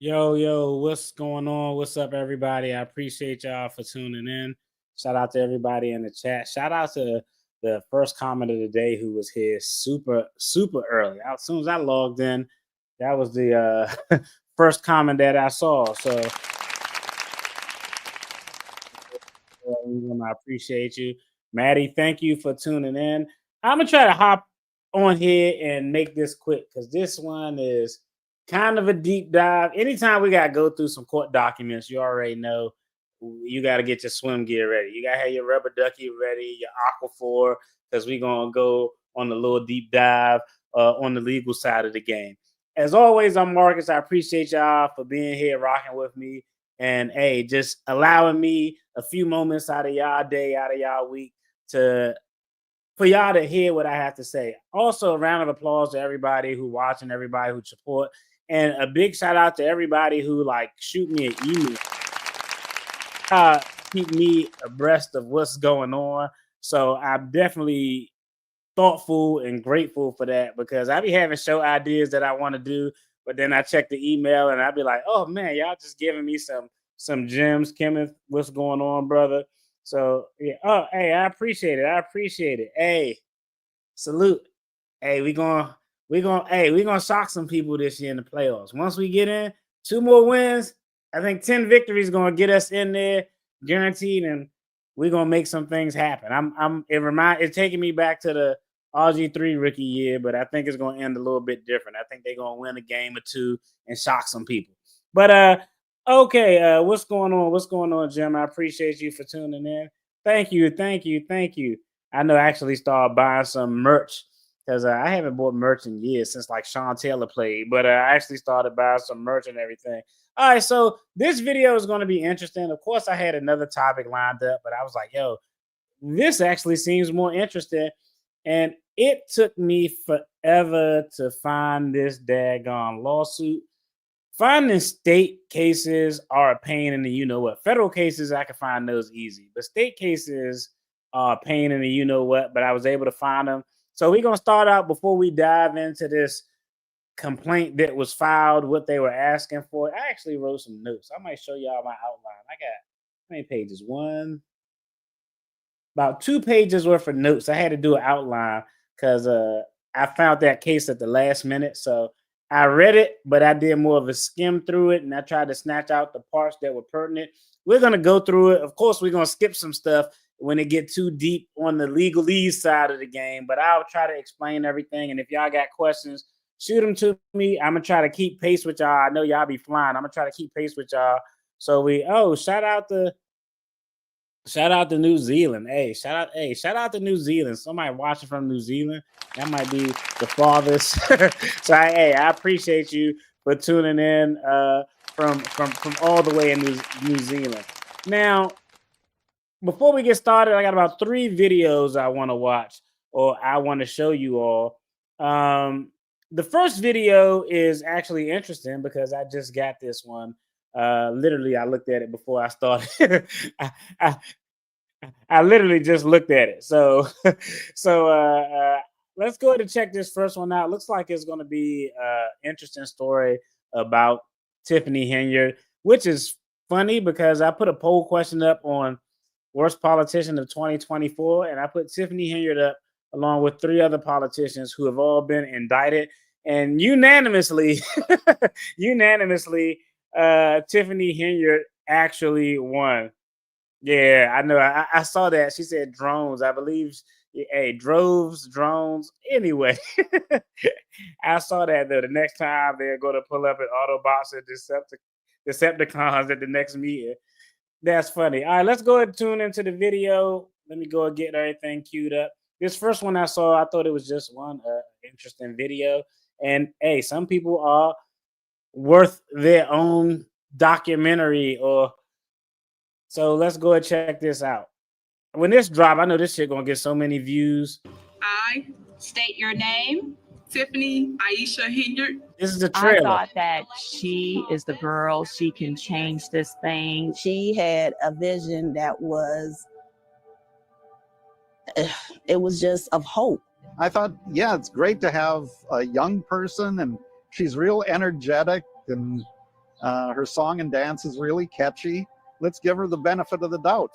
Yo, what's going on? What's up, everybody? I appreciate y'all for tuning in. Shout out to everybody in the chat. Shout out to the first comment of the day who was here super early. As soon as I logged in, that was the first comment that I saw. So I appreciate you. Maddie, thank you for tuning in. I'm going to try to hop on here and make this quick because this one is kind of a deep dive. Anytime we got to go through some court documents, you already know you got to get your swim gear ready. You got to have your rubber ducky ready, your aquaphor, because we're going to go on a little deep dive on the legal side of the game. As always, I'm Marcus. I appreciate y'all for being here, rocking with me. And hey, just allowing me a few moments out of y'all day, out of y'all week for y'all to hear what I have to say. Also, a round of applause to everybody who watching, everybody who support, and a big shout out to everybody who shoot me an email. Keep me abreast of what's going on. So I'm definitely thoughtful and grateful for that because I be having show ideas that I want to do, but then I check the email and I be like, oh man, y'all just giving me some gems. Kenneth, what's going on, brother? So yeah, oh hey, I appreciate it. Hey, salute. Hey, we gonna shock some people this year in the playoffs. Once we get in, 2 more wins, I think 10 victories gonna get us in there, guaranteed, and we're gonna make some things happen. It's taking me back to the RG3 rookie year, but I think it's gonna end a little bit different. I think they're gonna win a game or two and shock some people. But okay, what's going on? What's going on, Jim? I appreciate you for tuning in. Thank you. I know I actually started buying some merch because I haven't bought merch in years since Sean Taylor played, but I actually started buying some merch and everything. All right, so this video is going to be interesting. Of course, I had another topic lined up, but I was like, yo, this actually seems more interesting. And it took me forever to find this daggone lawsuit. Finding state cases are a pain in the you-know-what. Federal cases, I can find those easy. But state cases are a pain in the you-know-what, but I was able to find them. So we're going to start out before we dive into this complaint that was filed, what they were asking for. I actually wrote some notes. I might show y'all my outline. I got how many pages? About 2 pages worth of notes. I had to do an outline because I found that case at the last minute. So I read it, but I did more of a skim through it, and I tried to snatch out the parts that were pertinent. We're going to go through it. Of course, we're going to skip some stuff when it get too deep on the legalese side of the game, but I'll try to explain everything. And if y'all got questions, shoot them to me. I'm going to try to keep pace with y'all. I know y'all be flying. I'm going to try to keep pace with y'all. So shout out to New Zealand. Shout out to New Zealand. Somebody watching from New Zealand. That might be the farthest. So I appreciate you for tuning in from all the way in New Zealand. Now, before we get started, I got about 3 videos I want to watch or I want to show you all. The first video is actually interesting because I just got this one. Literally, I looked at it before I started. I literally just looked at it. So let's go ahead and check this first one out. Looks like it's going to be an interesting story about Tiffany Henyard, which is funny because I put a poll question up on worst politician of 2024, and I put Tiffany Henyard up along with 3 other politicians who have all been indicted, and unanimously, Tiffany Henyard actually won. Yeah, I know. I saw that. She said drones. I believe, hey, drones. Anyway, I saw that though. The next time they're going to pull up an Autobots and Decepticons at the next meeting. That's funny. All right, let's go ahead and tune into the video. Let me go and get everything queued up. This first one I saw, I thought it was just one interesting video. And hey, some people are worth their own documentary so let's go and check this out. When this drop, I know this shit gonna get so many views. I state your name. Tiffany Aisha Henyard. This is the trailer. I thought that she is the girl. She can change this thing. She had a vision that was, it was just of hope. I thought, yeah, it's great to have a young person, and she's real energetic, and Her song and dance is really catchy. Let's give her the benefit of the doubt.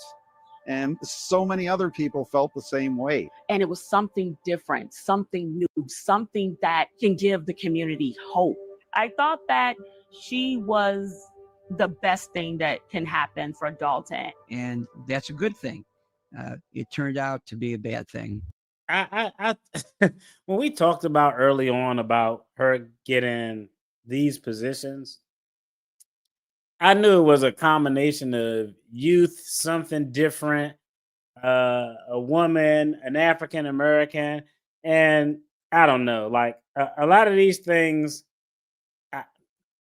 And so many other people felt the same way. And it was something different, something new, something that can give the community hope. I thought that she was the best thing that can happen for Dalton. And that's a good thing. It turned out to be a bad thing. I when we talked about early on about her getting these positions, I knew it was a combination of youth, something different, a woman, an African American, and I don't know, like a lot of these things.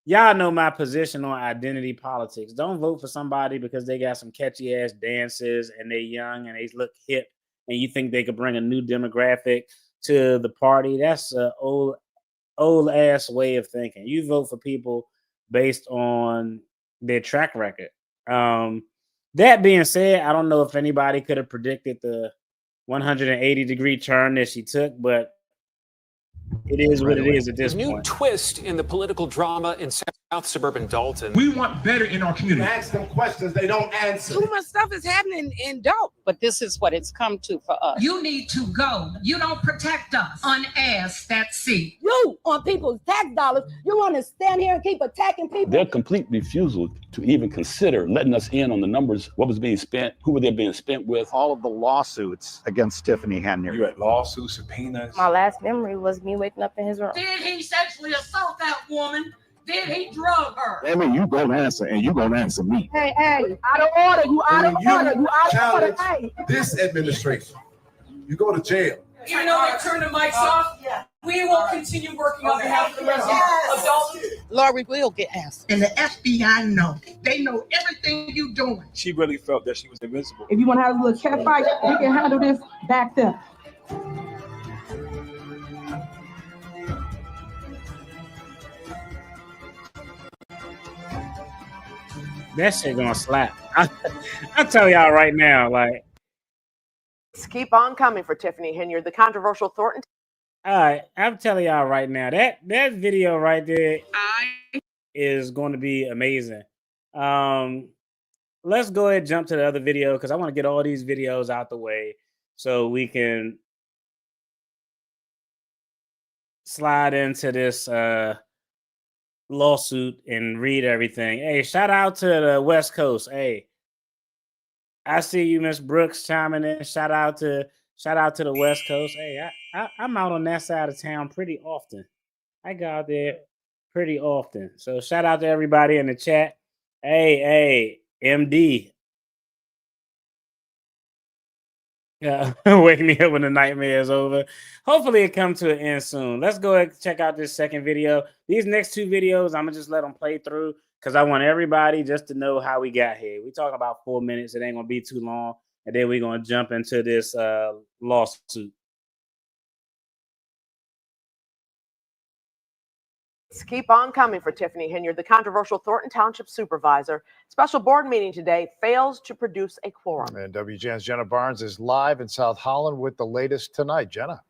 Y'all know my position on identity politics. Don't vote for somebody because they got some catchy ass dances and they're young and they look hip and you think they could bring a new demographic to the party. That's an old ass way of thinking. You vote for people based on their track record. That being said, I don't know if anybody could have predicted the 180-degree turn that she took, but it is what it is at this point. New twist in the political drama in South suburban Dalton. We want better in our community. Ask them questions, they don't answer. Too much stuff is happening in Dalton. But this is what it's come to for us. You need to go. You don't protect us. Unasked, that's C. You, on people's tax dollars, you want to stand here and keep attacking people? Their complete refusal to even consider letting us in on the numbers, what was being spent, who were they being spent with. All of the lawsuits against Tiffany Henyard. You had lawsuits, subpoenas. My last memory was me waking up in his room. Did he sexually assault that woman? Did he drug her? I mean, you gonna answer, and you gonna answer me. Hey, out of order, you out of order, you out of order. Hey. This administration, you go to jail. Even though they turn the mics off, we will continue working on behalf of the residents of Dalton. Lori will get answers. And the FBI know. They know everything you doing. She really felt that she was invincible. If you want to have a little cat fight, we can handle this back there. That shit gonna slap. I tell y'all right now, like. Keep on coming for Tiffany Henyard, the controversial Thornton. All right, I'm telling y'all right now, that video right there is going to be amazing. Let's go ahead and jump to the other video because I want to get all these videos out the way so we can slide into this lawsuit and read everything. Hey, shout out to the West Coast. Hey, I see you, Miss Brooks, chiming in. Shout out to the West Coast. Hey, I'm out on that side of town pretty often. I go out there pretty often. So shout out to everybody in the chat. Hey, MD. Wake me up when the nightmare is over. Hopefully it comes to an end soon. Let's go ahead and check out this second video. These next two videos, I'm going to just let them play through because I want everybody just to know how we got here. We're talking about 4 minutes. It ain't going to be too long. And then we're going to jump into this lawsuit. Keep on coming for Tiffany Henyard, the controversial Thornton Township supervisor. Special board meeting today fails to produce a quorum. And WGN's Jenna Barnes is live in South Holland with the latest tonight. Jenna.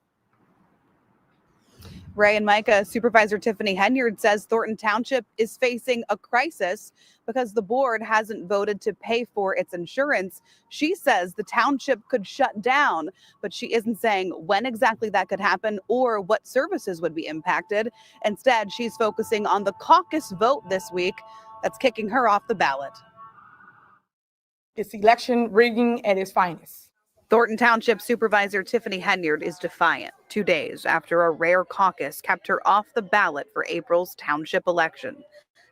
Ray and Micah, Supervisor Tiffany Henyard says Thornton Township is facing a crisis because the board hasn't voted to pay for its insurance. She says the township could shut down, but she isn't saying when exactly that could happen or what services would be impacted. Instead, she's focusing on the caucus vote this week that's kicking her off the ballot. It's election rigging at its finest. Thornton Township Supervisor Tiffany Henyard is defiant 2 days after a rare caucus kept her off the ballot for April's township election.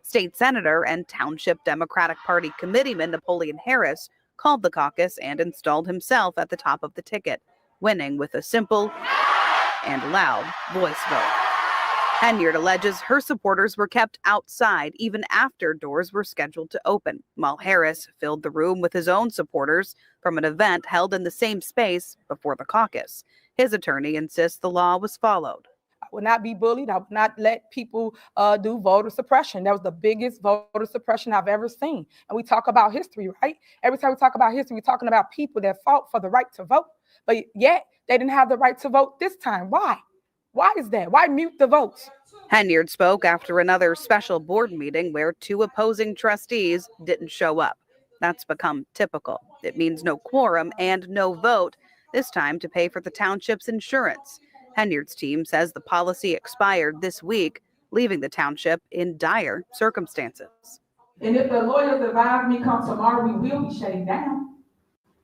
State Senator and Township Democratic Party Committeeman Napoleon Harris called the caucus and installed himself at the top of the ticket, winning with a simple and loud voice vote. Henyard alleges her supporters were kept outside even after doors were scheduled to open, while Harris filled the room with his own supporters from an event held in the same space before the caucus. His attorney insists the law was followed. I would not be bullied. I would not let people do voter suppression. That was the biggest voter suppression I've ever seen. And we talk about history, right? Every time we talk about history, we're talking about people that fought for the right to vote. But yet they didn't have the right to vote this time. Why? Why is that? Why mute the votes? Henyard spoke after another special board meeting where 2 opposing trustees didn't show up. That's become typical. It means no quorum and no vote, this time to pay for the township's insurance. Henyard's team says the policy expired this week, leaving the township in dire circumstances. And if the lawyers advise me come tomorrow, we will be shutting down.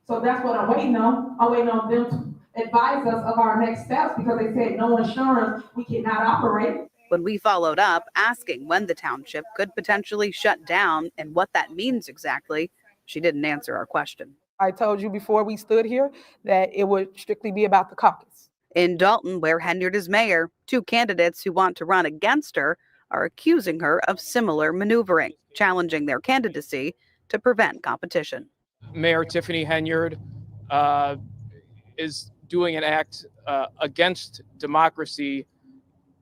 So that's what I'm waiting on. I'm waiting on them to advise us of our next steps because they said no insurance, we cannot operate. When we followed up asking when the township could potentially shut down and what that means exactly, she didn't answer our question. I told you before we stood here that it would strictly be about the caucus. In Dalton, where Henyard is mayor, 2 candidates who want to run against her are accusing her of similar maneuvering, challenging their candidacy to prevent competition. Mayor Tiffany Henyard is doing an act against democracy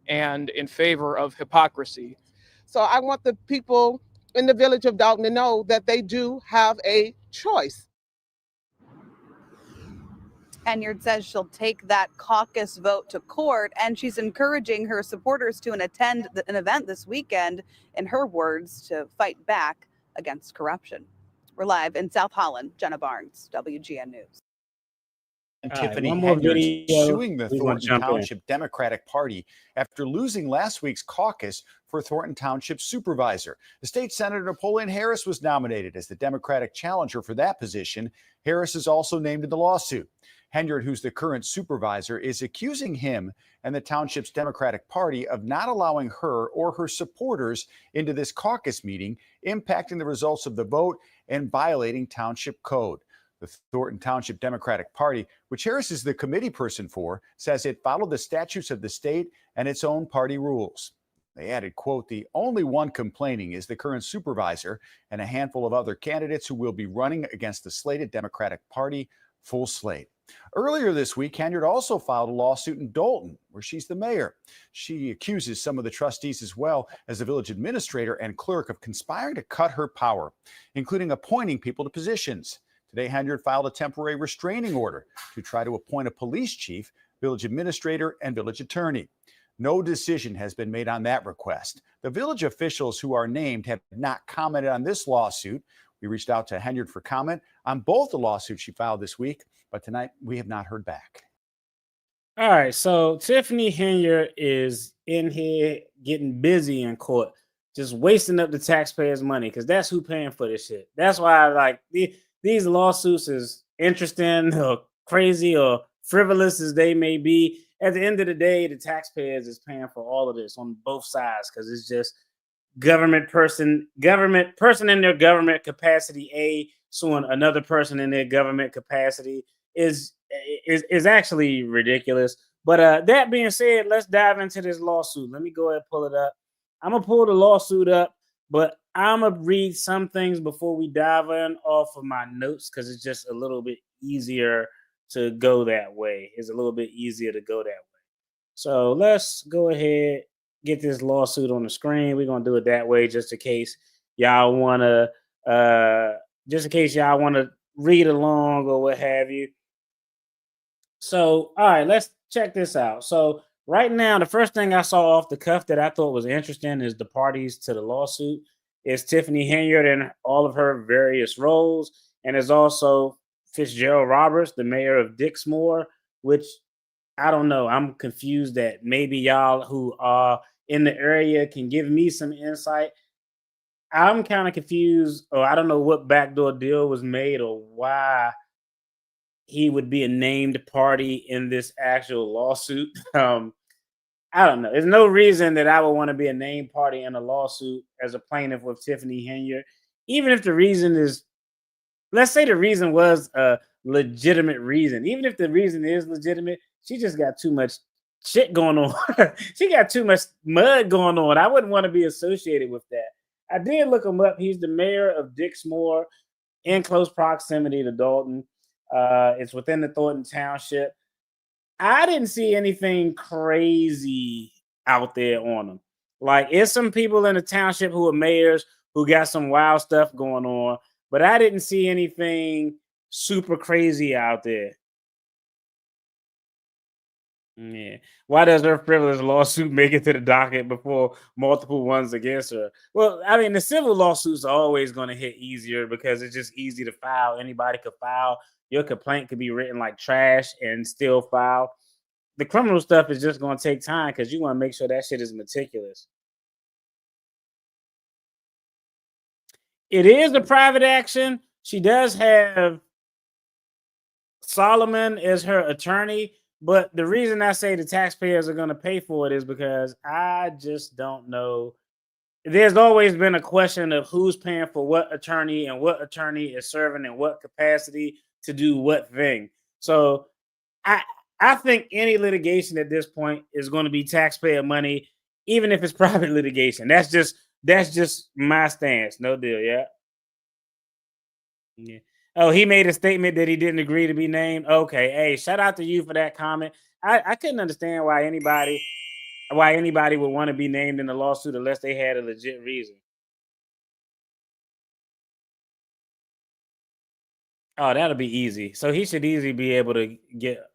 and in favor of hypocrisy. So I want the people in the village of Dalton to know that they do have a choice. Henyard says she'll take that caucus vote to court, and she's encouraging her supporters to attend an event this weekend, in her words, to fight back against corruption. We're live in South Holland. Jenna Barnes, WGN News. And Tiffany Henyard suing the Thornton Township Democratic Party after losing last week's caucus for Thornton Township supervisor. The state senator Napoleon Harris was nominated as the Democratic challenger for that position. Harris is also named in the lawsuit. Henyard, who's the current supervisor, is accusing him and the township's Democratic Party of not allowing her or her supporters into this caucus meeting, impacting the results of the vote and violating township code. The Thornton Township Democratic Party, which Harris is the committee person for, says it followed the statutes of the state and its own party rules. They added, quote, "The only one complaining is the current supervisor and a handful of other candidates who will be running against the slated Democratic Party full slate." Earlier this week, Henyard also filed a lawsuit in Dalton, where she's the mayor. She accuses some of the trustees as well as the village administrator and clerk of conspiring to cut her power, including appointing people to positions. Today, Henyard filed a temporary restraining order to try to appoint a police chief, village administrator, and village attorney. No decision has been made on that request. The village officials who are named have not commented on this lawsuit. We reached out to Henyard for comment on both the lawsuits she filed this week, but tonight we have not heard back. All right, so Tiffany Henyard is in here getting busy in court, just wasting up the taxpayers' money because that's who paying for this shit. That's why I like these lawsuits, is interesting or crazy or frivolous as they may be. At the end of the day, the taxpayers is paying for all of this on both sides because it's just government person in their government capacity A suing another person in their government capacity is actually ridiculous. But that being said, let's dive into this lawsuit. Let me go ahead and pull it up. I'm gonna pull the lawsuit up, but I'm gonna read some things before we dive in off of my notes because it's just a little bit easier to go that way. It's a little bit easier to go that way. So let's go ahead, get this lawsuit on the screen. We're gonna do it that way just in case y'all wanna read along or what have you. So, all right, let's check this out. So right now, the first thing I saw off the cuff that I thought was interesting is the parties to the lawsuit. It's Tiffany Henyard in all of her various roles, and it's also Fitzgerald Roberts, the mayor of Dixmoor, which I don't know. I'm confused that maybe y'all who are in the area can give me some insight. I'm kind of confused, or I don't know what backdoor deal was made or why he would be a named party in this actual lawsuit. I don't know. There's no reason that I would want to be a named party in a lawsuit as a plaintiff with Tiffany Henyard, even if the reason is, let's say the reason was a legitimate reason. Even if the reason is legitimate, she just got too much shit going on. She got too much mud going on. I wouldn't want to be associated with that. I did look him up. He's the mayor of Dixmoor in close proximity to Dalton. It's within the Thornton Township. I didn't see anything crazy out there on him. Like, it's some people in the township who are mayors who got some wild stuff going on, but I didn't see anything super crazy out there. Yeah. Why does her frivolous lawsuit make it to the docket before multiple ones against her? Well, I mean, the civil lawsuits are always going to hit easier because it's just easy to file. Anybody could file. Your complaint could be written like trash and still file. The criminal stuff is just going to take time because you want to make sure that shit is meticulous. It is a private action. She does have Solomon as her attorney, but the reason I say the taxpayers are going to pay for it is because I just don't know. There's always been a question of who's paying for what attorney and what attorney is serving in what capacity to do what thing. So I think any litigation at this point is going to be taxpayer money, even if it's private litigation. That's just my stance. No deal. Yeah. Yeah. Oh, he made a statement that he didn't agree to be named. Okay. Hey, shout out to you for that comment. I couldn't understand why anybody would want to be named in the lawsuit unless they had a legit reason. Oh, that'll be easy. So he should easily be able to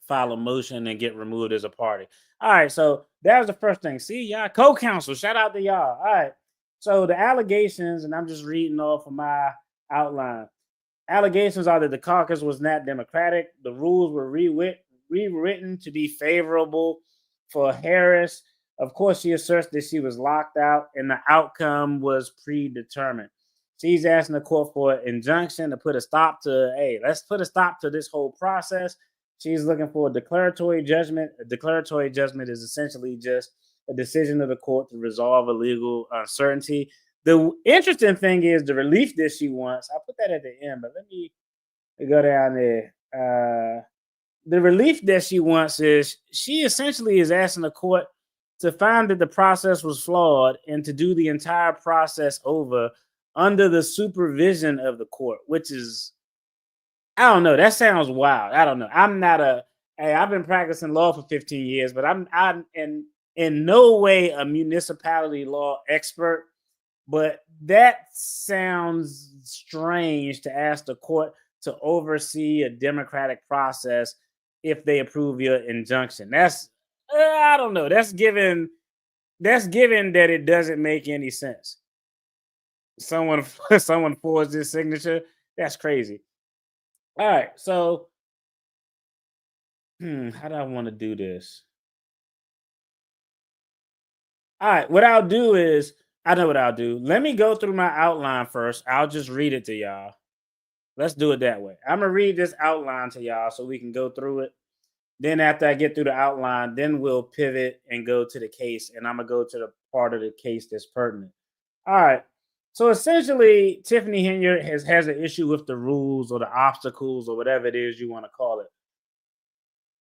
file a motion and get removed as a party. All right. So that was the first thing. See, y'all co-counsel. Shout out to y'all. All right. So the allegations, and I'm just reading off of my outline. Allegations are that the caucus was not democratic. The rules were rewritten to be favorable for Harris. Of course, she asserts that she was locked out and the outcome was predetermined. She's asking the court for an injunction to put a stop to, hey, let's put a stop to this whole process. She's looking for a declaratory judgment. A declaratory judgment is essentially just a decision of the court to resolve a legal uncertainty. The interesting thing is the relief that she wants. I put that at the end, but let me go down there. The relief that she wants is she essentially is asking the court to find that the process was flawed and to do the entire process over under the supervision of the court, which is, I don't know. That sounds wild. I don't know. I've been practicing law for 15 years, but I'm in no way a municipality law expert. But that sounds strange to ask the court to oversee a democratic process if they approve your injunction. That's I don't know. That's given that it doesn't make any sense. Someone forged this signature. That's crazy. All right, so how do I want to do this? All right, what I'll do is, I know what I'll do. Let me go through my outline first. I'll just read it to y'all. Let's do it that way. I'm going to read this outline to y'all so we can go through it. Then after I get through the outline, then we'll pivot and go to the case. And I'm going to go to the part of the case that's pertinent. All right. So essentially, Tiffany Henyard has an issue with the rules or the obstacles or whatever it is you want to call it.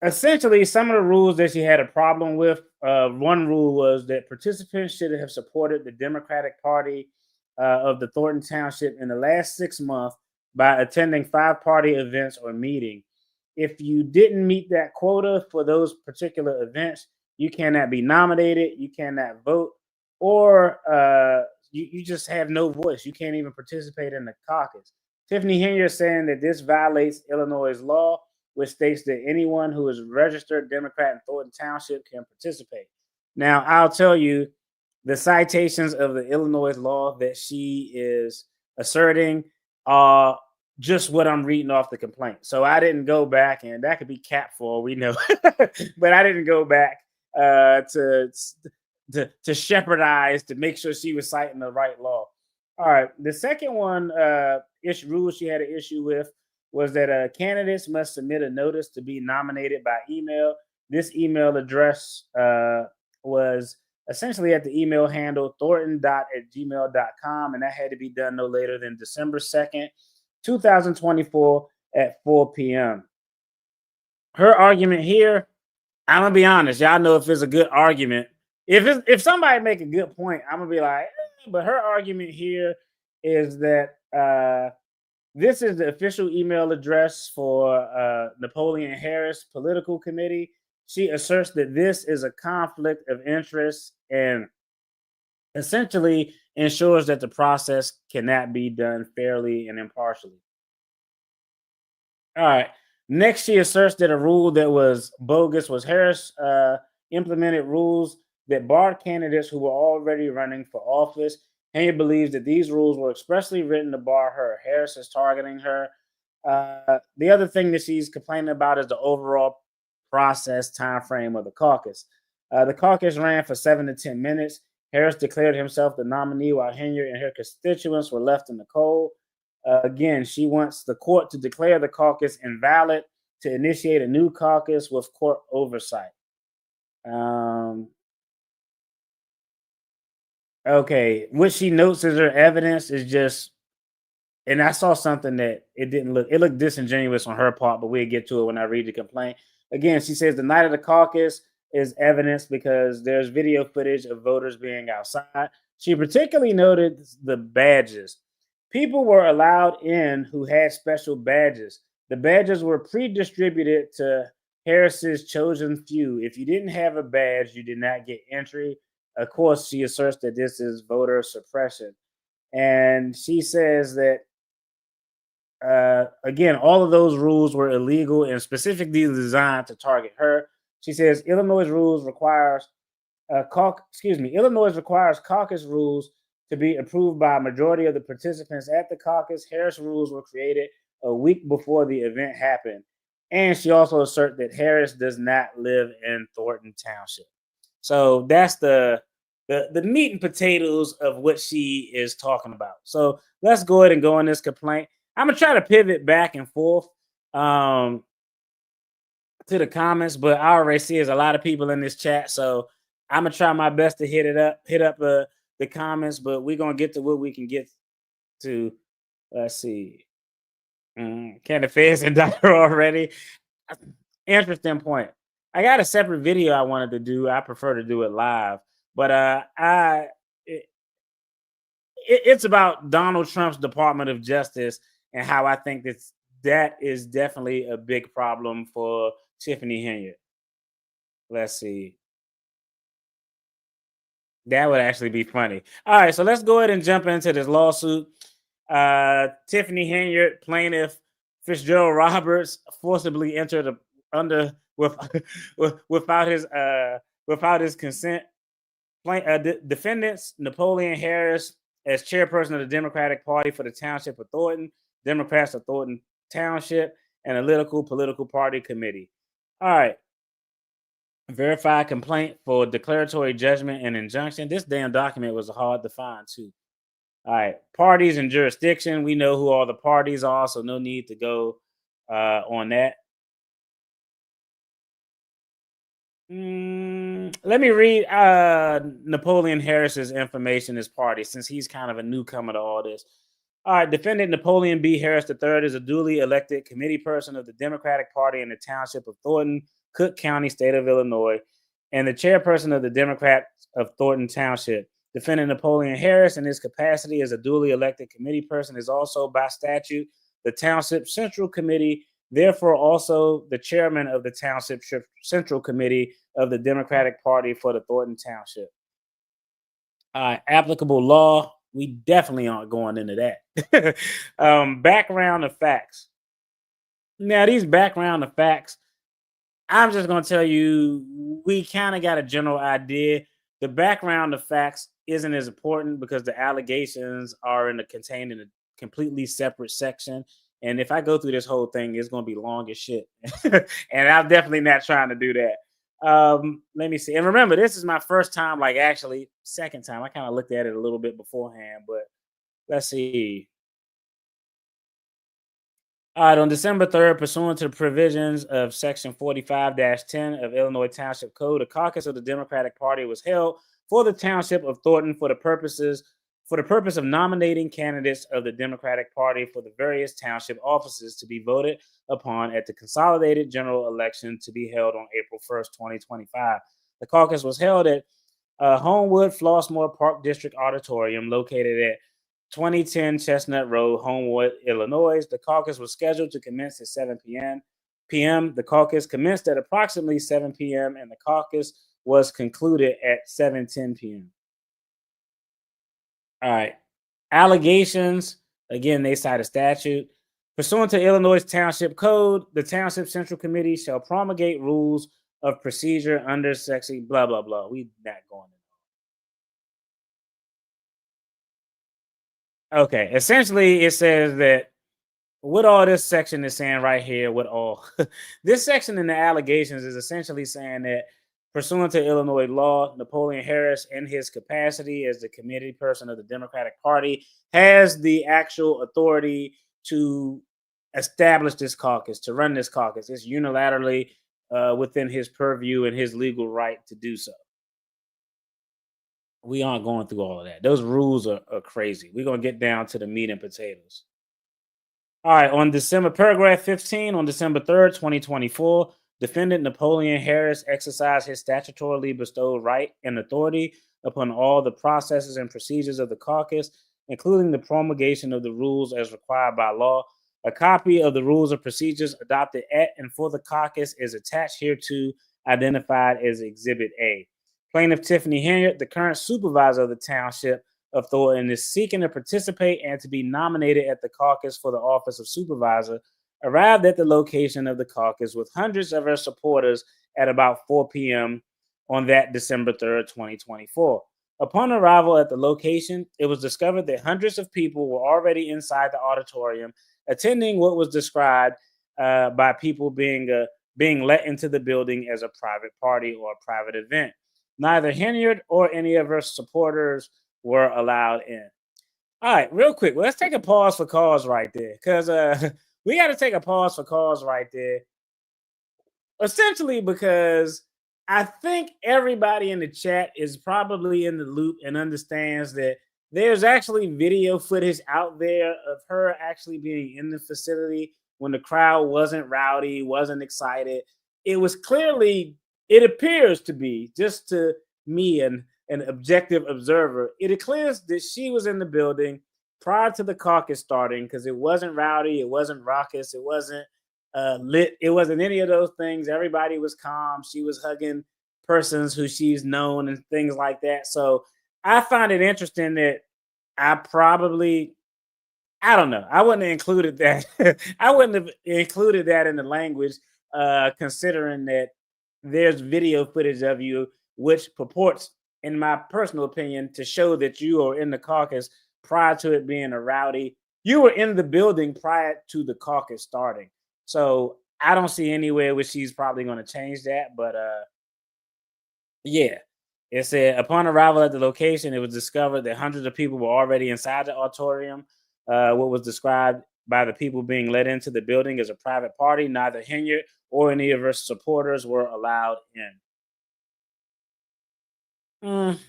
Essentially, some of the rules that she had a problem with, one rule was that participants should have supported the Democratic Party of the Thornton Township in the last 6 months by attending 5 party events or meetings. If you didn't meet that quota for those particular events, you cannot be nominated, you cannot vote, or you just have no voice. You can't even participate in the caucus. Tiffany Henyard saying that this violates Illinois' law, which states that anyone who is registered Democrat in Thornton Township can participate. Now, I'll tell you, the citations of the Illinois law that she is asserting are just what I'm reading off the complaint. So I didn't go back, and that could be cat for all we know, but I didn't go back to shepherdize to make sure she was citing the right law. All right. The second one rule she had an issue with was that candidates must submit a notice to be nominated by email. This email address was essentially at the email handle thornton.@gmail.com, and that had to be done no later than December 2nd, 2024 at 4 p.m. Her argument here, I'm going to be honest. Y'all know if it's a good argument. If somebody make a good point, I'm going to be like, but her argument here is that this is the official email address for Napoleon Harris political committee. She asserts that this is a conflict of interest and essentially ensures that the process cannot be done fairly and impartially. All right. Next, she asserts that a rule that was bogus was Harris implemented rules that barred candidates who were already running for office. Henyard believes that these rules were expressly written to bar her. Harris is targeting her. The other thing that she's complaining about is the overall process time frame of the caucus. The caucus ran for 7 to 10 minutes. Harris declared himself the nominee while Henyard and her constituents were left in the cold. Again, she wants the court to declare the caucus invalid to initiate a new caucus with court oversight. Okay, what she notes as her evidence is just, and I saw something that it looked disingenuous on her part, but we'll get to it when I read the complaint. Again, she says the night of the caucus is evidence because there's video footage of voters being outside. She particularly noted the badges. People were allowed in who had special badges. The badges were pre-distributed to Harris's chosen few. If you didn't have a badge, you did not get entry. Of course, she asserts that this is voter suppression. And she says that, again, all of those rules were illegal and specifically designed to target her. She says Illinois requires caucus rules to be approved by a majority of the participants at the caucus. Harris rules were created a week before the event happened. And she also asserts that Harris does not live in Thornton Township. So that's the meat and potatoes of what she is talking about. So let's go ahead and go on this complaint. I'm going to try to pivot back and forth to the comments, but I already see there's a lot of people in this chat. So I'm going to try my best to hit up the comments, but we're going to get to what we can get to. Let's see. Can the feds indict her already? Interesting point. I got a separate video I wanted to do. I prefer to do it live, but it's about Donald Trump's Department of Justice and how I think that is definitely a big problem for Tiffany Henyard. Let's see. That would actually be funny. All right, so let's go ahead and jump into this lawsuit. Tiffany Henyard, plaintiff Fitzgerald Roberts, forcibly entered without his consent. Defendants Napoleon Harris as chairperson of the Democratic Party for the Township of Thornton, Democrats of Thornton Township, and a political party committee. All right. Verified complaint for declaratory judgment and injunction. This damn document was hard to find too. All right. Parties and jurisdiction. We know who all the parties are, so no need to go on that. Let me read Napoleon Harris's information as party, since he's kind of a newcomer to all this. All right, defendant Napoleon B. Harris III is a duly elected committee person of the Democratic Party in the Township of Thornton, Cook County, state of Illinois, and the chairperson of the Democrats of Thornton Township. Defendant Napoleon Harris, in his capacity as a duly elected committee person, is also by statute the Township Central Committee, therefore also the chairman of the Township Central Committee of the Democratic Party for the Thornton Township. Applicable law, we definitely aren't going into that. Background of facts. Now, these background of facts, I'm just going to tell you, we kind of got a general idea. The background of facts isn't as important because the allegations are contained in a completely separate section. And if I go through this whole thing, it's going to be long as shit. And I'm definitely not trying to do that. Let me see. And remember, this is my first time, actually second time. I kind of looked at it a little bit beforehand, but let's see. All right, on December 3rd, pursuant to the provisions of Section 45-10 of Illinois Township Code, a caucus of the Democratic Party was held for the Township of Thornton for the purpose of nominating candidates of the Democratic Party for the various township offices to be voted upon at the consolidated general election to be held on April 1st, 2025. The caucus was held at Homewood Flossmoor Park District Auditorium located at 2010 Chestnut Road, Homewood, Illinois. The caucus was scheduled to commence at 7 p.m. The caucus commenced at approximately 7 p.m. and the caucus was concluded at 7:10 p.m. All right. Allegations. Again, they cite a statute. Pursuant to Illinois Township Code, the Township Central Committee shall promulgate rules of procedure under section blah, blah, blah. We not going in. Okay, essentially it says that what all this section is saying right here, what all this section in the allegations is essentially saying that pursuant to Illinois law, Napoleon Harris, in his capacity as the committee person of the Democratic Party, has the actual authority to establish this caucus, to run this caucus. It's unilaterally within his purview and his legal right to do so. We aren't going through all of that. Those rules are crazy. We're going to get down to the meat and potatoes. All right, paragraph 15, on December 3rd, 2024, defendant Napoleon Harris exercised his statutorily bestowed right and authority upon all the processes and procedures of the caucus, including the promulgation of the rules as required by law. A copy of the rules of procedures adopted at and for the caucus is attached hereto, identified as Exhibit A. Plaintiff Tiffany Henyard, the current supervisor of the Township of Thornton, is seeking to participate and to be nominated at the caucus for the office of supervisor, arrived at the location of the caucus with hundreds of her supporters at about 4 p.m. on that December 3rd, 2024. Upon arrival at the location, it was discovered that hundreds of people were already inside the auditorium, attending what was described by people being let into the building as a private party or a private event. Neither Henyard or any of her supporters were allowed in. All right, real quick, let's take a pause for cause right there, because we got to take a pause for cause right there. Essentially, because I think everybody in the chat is probably in the loop and understands that there's actually video footage out there of her actually being in the facility when the crowd wasn't rowdy, wasn't excited. It was clearly, it appears to be, just to me and an objective observer, it appears that she was in the building prior to the caucus starting, because it wasn't rowdy, it wasn't raucous, it wasn't lit, it wasn't any of those things. Everybody was calm. She was hugging persons who she's known and things like that. So I find it interesting that I don't know, I wouldn't have included that. I wouldn't have included that in the language, considering that there's video footage of you, which purports, in my personal opinion, to show that you are in the caucus prior to it being a rowdy. You were in the building prior to the caucus starting. So I don't see anywhere where she's probably going to change that. But yeah, it said upon arrival at the location, it was discovered that hundreds of people were already inside the auditorium. What was described by the people being let into the building as a private party. Neither Henyard or any of her supporters were allowed in.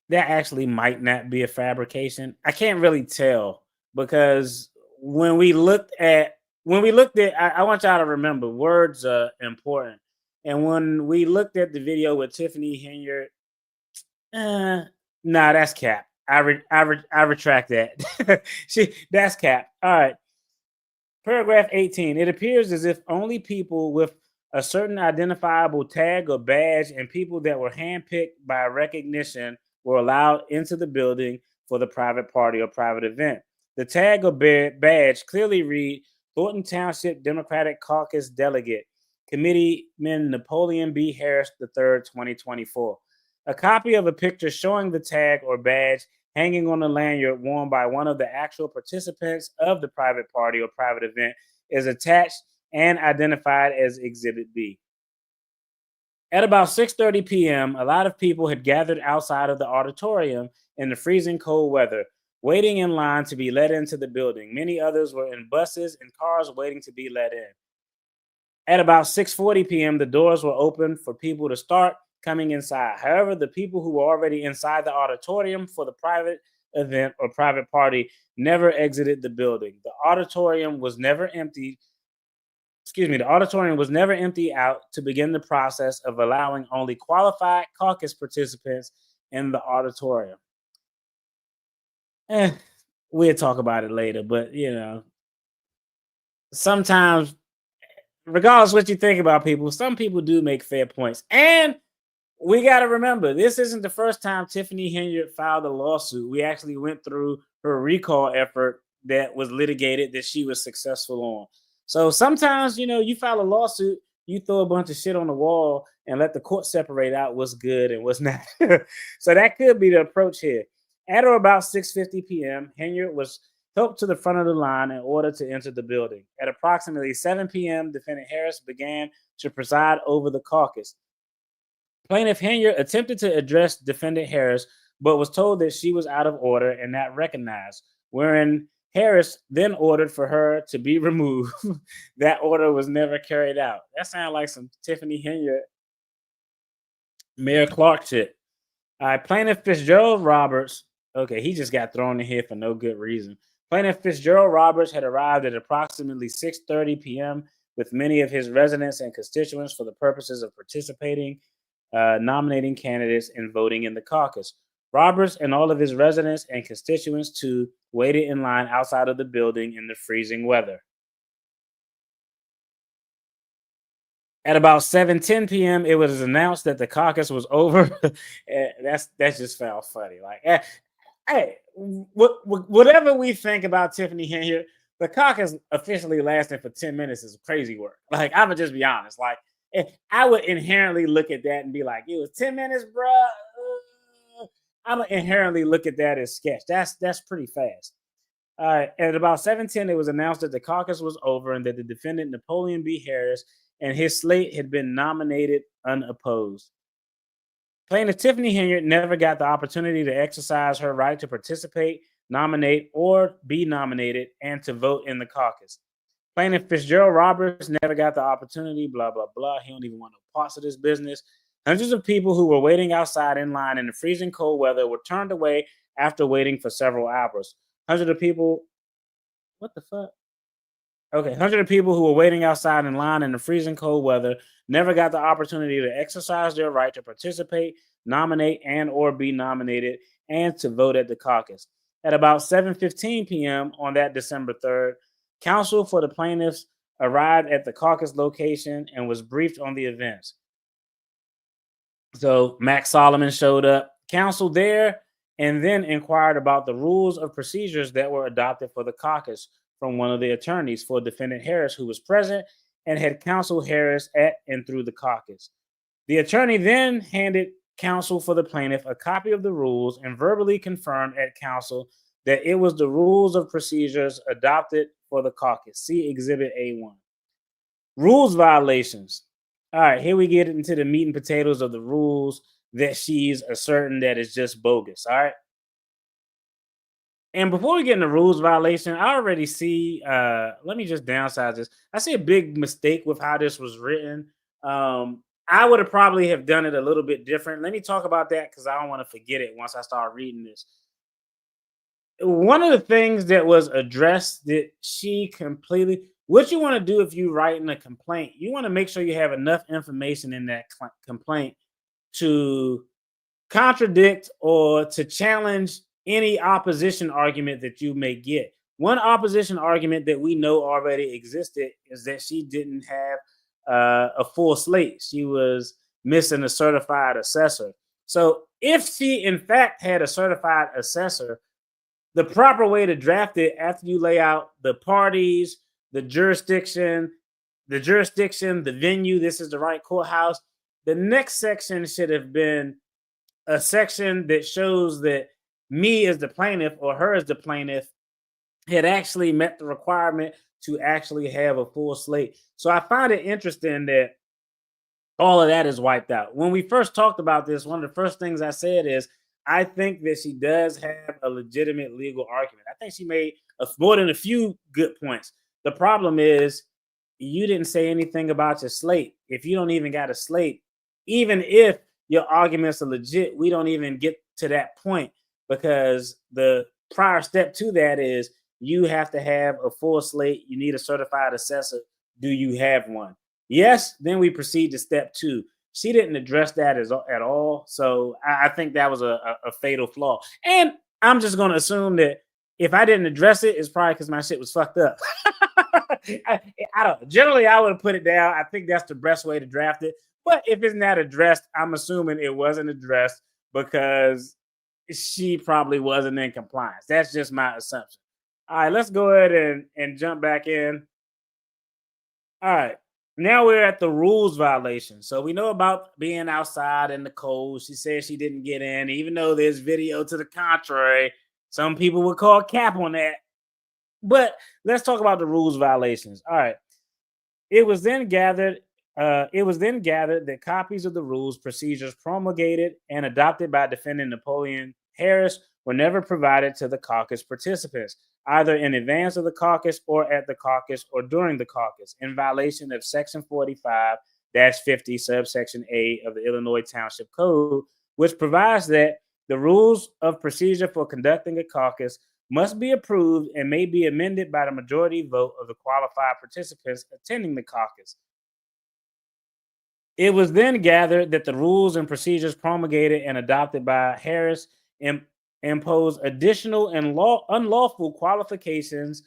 That actually might not be a fabrication. I can't really tell, because when we looked at, I want y'all to remember, words are important. And when we looked at the video with Tiffany Henyard, nah, that's cap. I retract that. That's cap. All right. Paragraph 18. It appears as if only people with a certain identifiable tag or badge and people that were handpicked by recognition were allowed into the building for the private party or private event. The tag or badge clearly read Thornton Township Democratic Caucus Delegate, Committeeman Napoleon B. Harris III, 2024. A copy of a picture showing the tag or badge hanging on the lanyard worn by one of the actual participants of the private party or private event is attached and identified as Exhibit B. At about 6:30 p.m., a lot of people had gathered outside of the auditorium in the freezing cold weather, waiting in line to be let into the building. Many others were in buses and cars waiting to be let in. At about 6:40 p.m., the doors were open for people to start coming inside. However, the people who were already inside the auditorium for the private event or private party never exited the building. The auditorium was never emptied out to begin the process of allowing only qualified caucus participants in the auditorium. We'll talk about it later, but sometimes, regardless what you think about people, some people do make fair points. And we got to remember, this isn't the first time Tiffany Henyard filed a lawsuit. We actually went through her recall effort that was litigated that she was successful on. So sometimes, you file a lawsuit, you throw a bunch of shit on the wall and let the court separate out what's good and what's not. So that could be the approach here. At or about 6:50 p.m., Henyard was helped to the front of the line in order to enter the building. At approximately 7 p.m., Defendant Harris began to preside over the caucus. Plaintiff Henyard attempted to address Defendant Harris, but was told that she was out of order and not recognized, wherein Harris then ordered for her to be removed. That order was never carried out. That sounds like some Tiffany Henyard, Mayor Clark shit. All right, Plaintiff Fitzgerald Roberts. Okay, he just got thrown in here for no good reason. Plaintiff Fitzgerald Roberts had arrived at approximately 6:30 p.m. with many of his residents and constituents for the purposes of participating, nominating candidates, and voting in the caucus. Roberts and all of his residents and constituents too waited in line outside of the building in the freezing weather. At about 7:10 p.m., it was announced that the caucus was over. That's just felt funny. Like, hey, whatever we think about Tiffany Henyard, the caucus officially lasting for 10 minutes is crazy work. Like, I'm gonna just be honest. Like, I would inherently look at that and be like, it was 10 minutes, bruh. I'm gonna inherently look at that as sketch. That's pretty fast. All right. At about 7:10, it was announced that the caucus was over and that the defendant, Napoleon B. Harris, and his slate had been nominated unopposed. Plaintiff Tiffany Henyard never got the opportunity to exercise her right to participate, nominate, or be nominated, and to vote in the caucus. Plaintiff Fitzgerald Roberts never got the opportunity, blah, blah, blah. He don't even want no parts of this business. Hundreds of people who were waiting outside in line in the freezing cold weather were turned away after waiting for several hours. Hundreds of people, what the fuck? Okay, hundreds of people who were waiting outside in line in the freezing cold weather never got the opportunity to exercise their right to participate, nominate, and or be nominated, and to vote at the caucus. At about 7:15 p.m. on that December 3rd, counsel for the plaintiffs arrived at the caucus location and was briefed on the events. So Max Solomon showed up, counsel there, and then inquired about the rules of procedures that were adopted for the caucus from one of the attorneys for Defendant Harris, who was present and had counseled Harris at and through the caucus. The attorney then handed counsel for the plaintiff a copy of the rules and verbally confirmed at counsel that it was the rules of procedures adopted for the caucus. See Exhibit A1. Rules violations. All right, here we get into the meat and potatoes of the rules that she's asserting that is just bogus. All right. And before we get into rules violation, I already see, let me just downsize this. I see a big mistake with how this was written. I would have probably have done it a little bit different. Let me talk about that because I don't want to forget it once I start reading this. One of the things that was addressed that she completely, what you want to do if you write in a complaint, you want to make sure you have enough information in that complaint to contradict or to challenge any opposition argument that you may get. One opposition argument that we know already existed is that she didn't have a full slate. She was missing a certified assessor. So if she in fact had a certified assessor, the proper way to draft it after you lay out the parties, the jurisdiction, the venue, this is the right courthouse. The next section should have been a section that shows that me as the plaintiff or her as the plaintiff had actually met the requirement to actually have a full slate. So I find it interesting that all of that is wiped out. When we first talked about this, one of the first things I said is, I think that she does have a legitimate legal argument. I think she made more than a few good points. The problem is you didn't say anything about your slate. If you don't even got a slate, even if your arguments are legit, we don't even get to that point because the prior step to that is you have to have a full slate. You need a certified assessor. Do you have one? Yes. Then we proceed to step 2. She didn't address that at all. So I think that was a fatal flaw. And I'm just going to assume that if I didn't address it, it's probably because my shit was fucked up. I don't. Generally, I would have put it down. I think that's the best way to draft it. But if it's not addressed, I'm assuming it wasn't addressed because she probably wasn't in compliance. That's just my assumption. All right, let's go ahead and jump back in. All right. Now we're at the rules violation. So we know about being outside in the cold. She said she didn't get in, even though there's video to the contrary. Some people would call cap on that. But let's talk about the rules violations. All right. It was then gathered that copies of the rules, procedures promulgated and adopted by defendant Napoleon Harris were never provided to the caucus participants, either in advance of the caucus or at the caucus or during the caucus, in violation of Section 45-50, subsection A of the Illinois Township Code, which provides that the rules of procedure for conducting a caucus must be approved and may be amended by the majority vote of the qualified participants attending the caucus. It was then gathered that the rules and procedures promulgated and adopted by Harris impose additional and unlawful qualifications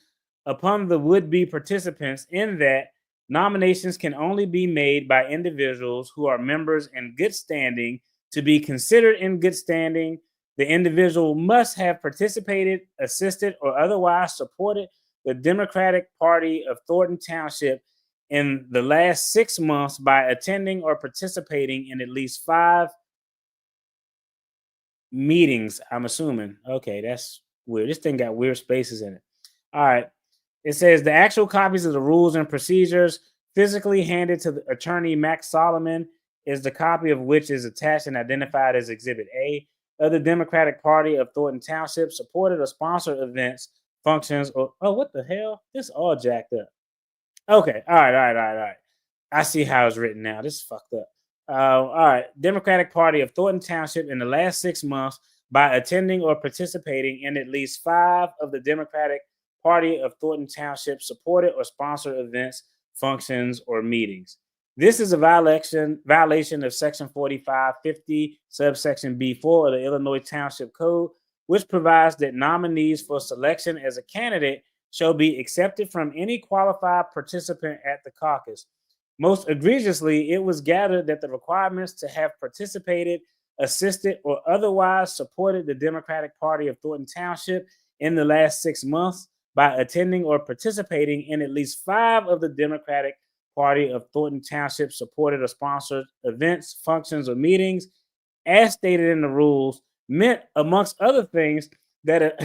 upon the would-be participants, in that nominations can only be made by individuals who are members in good standing. To be considered in good standing, the individual must have participated, assisted, or otherwise supported the Democratic Party of Thornton Township in the last 6 months by attending or participating in at least 5 meetings, I'm assuming. Okay, that's weird. This thing got weird spaces in it. All right. It says the actual copies of the rules and procedures physically handed to the attorney Max Solomon is the copy of which is attached and identified as Exhibit A of the Democratic Party of Thornton Township supported or sponsored events, functions, or what the hell? This all jacked up. Okay. All right. I see how it's written now. This is fucked up. All right. Democratic Party of Thornton Township in the last 6 months by attending or participating in at least 5 of the Democratic Party of Thornton Township supported or sponsored events, functions, or meetings. This is a violation of Section 45-50, subsection B4 of the Illinois Township Code, which provides that nominees for selection as a candidate shall be accepted from any qualified participant at the caucus. Most egregiously, it was gathered that the requirements to have participated, assisted, or otherwise supported the Democratic Party of Thornton Township in the last 6 months by attending or participating in at least 5 of the Democratic Party of Thornton Township supported or sponsored events, functions, or meetings, as stated in the rules, meant, amongst other things, that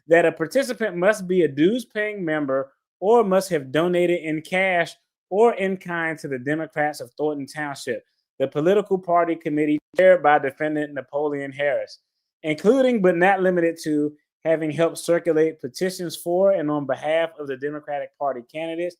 a participant must be a dues-paying member or must have donated in cash or in kind to the Democrats of Thornton Township, the political party committee chaired by defendant Napoleon Harris, including but not limited to having helped circulate petitions for and on behalf of the Democratic Party candidates.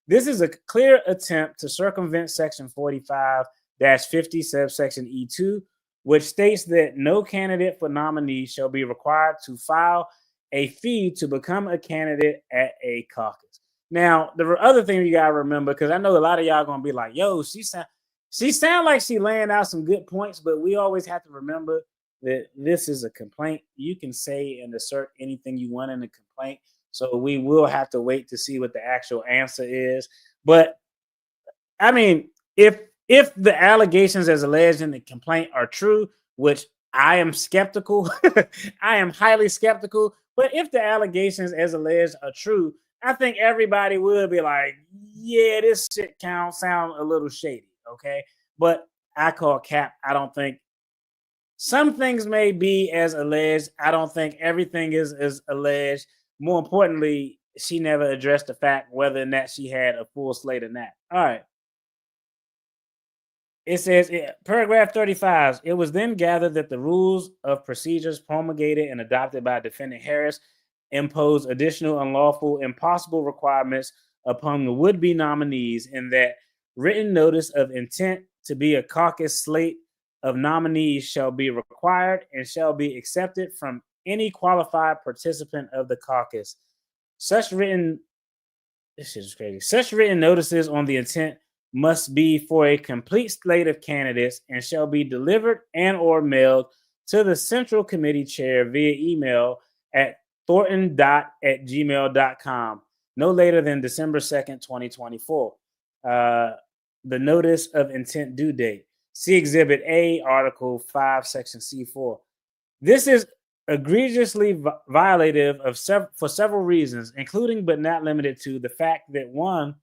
This is a clear attempt to circumvent Section 45-50, subsection E2, which states that no candidate for nominee shall be required to file a fee to become a candidate at a caucus. Now, the other thing you gotta remember, because I know a lot of y'all gonna be like, "Yo, she sound like she laying out some good points," but we always have to remember that this is a complaint. You can say and assert anything you want in a complaint. So we will have to wait to see what the actual answer is. But I mean, if the allegations as alleged in the complaint are true, which I am skeptical, I am highly skeptical. But if the allegations as alleged are true, I think everybody will be like, yeah, this shit sound a little shady. Okay. But I call cap. I don't think some things may be as alleged. I don't think everything is as alleged. More importantly, she never addressed the fact whether or not she had a full slate or not. All right. It says, paragraph 35, it was then gathered that the rules of procedures promulgated and adopted by defendant Harris impose additional unlawful, impossible requirements upon the would-be nominees, in that written notice of intent to be a caucus slate of nominees shall be required and shall be accepted from any qualified participant of the caucus. Such written notices on the intent must be for a complete slate of candidates and shall be delivered and or mailed to the Central Committee Chair via email at thornton.@gmail.com no later than December 2nd, 2024. The notice of intent due date. See Exhibit A, Article 5, Section C4. This is egregiously violative of for several reasons, including but not limited to the fact that, one,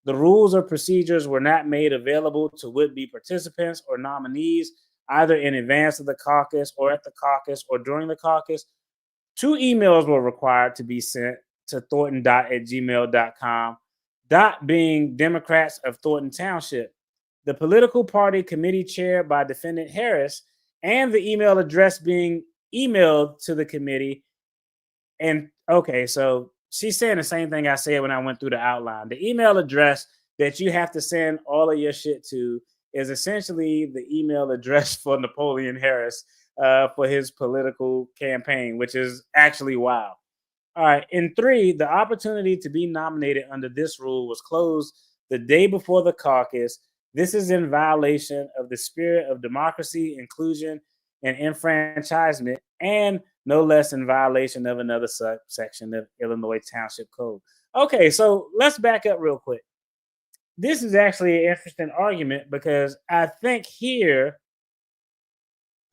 the rules or procedures were not made available to would-be participants or nominees either in advance of the caucus or at the caucus or during the caucus. 2 emails were required to be sent to thornton.@gmail.com. Dot being Democrats of Thornton Township, the political party committee chaired by Defendant Harris, and the email address being emailed to the committee. And okay, so she's saying the same thing I said when I went through the outline. The email address that you have to send all of your shit to is essentially the email address for Napoleon Harris for his political campaign, which is actually wild. All right. In 3, the opportunity to be nominated under this rule was closed the day before the caucus. This is in violation of the spirit of democracy, inclusion, and enfranchisement, and no less in violation of another section of Illinois Township Code. Okay, so let's back up real quick. This is actually an interesting argument because I think here,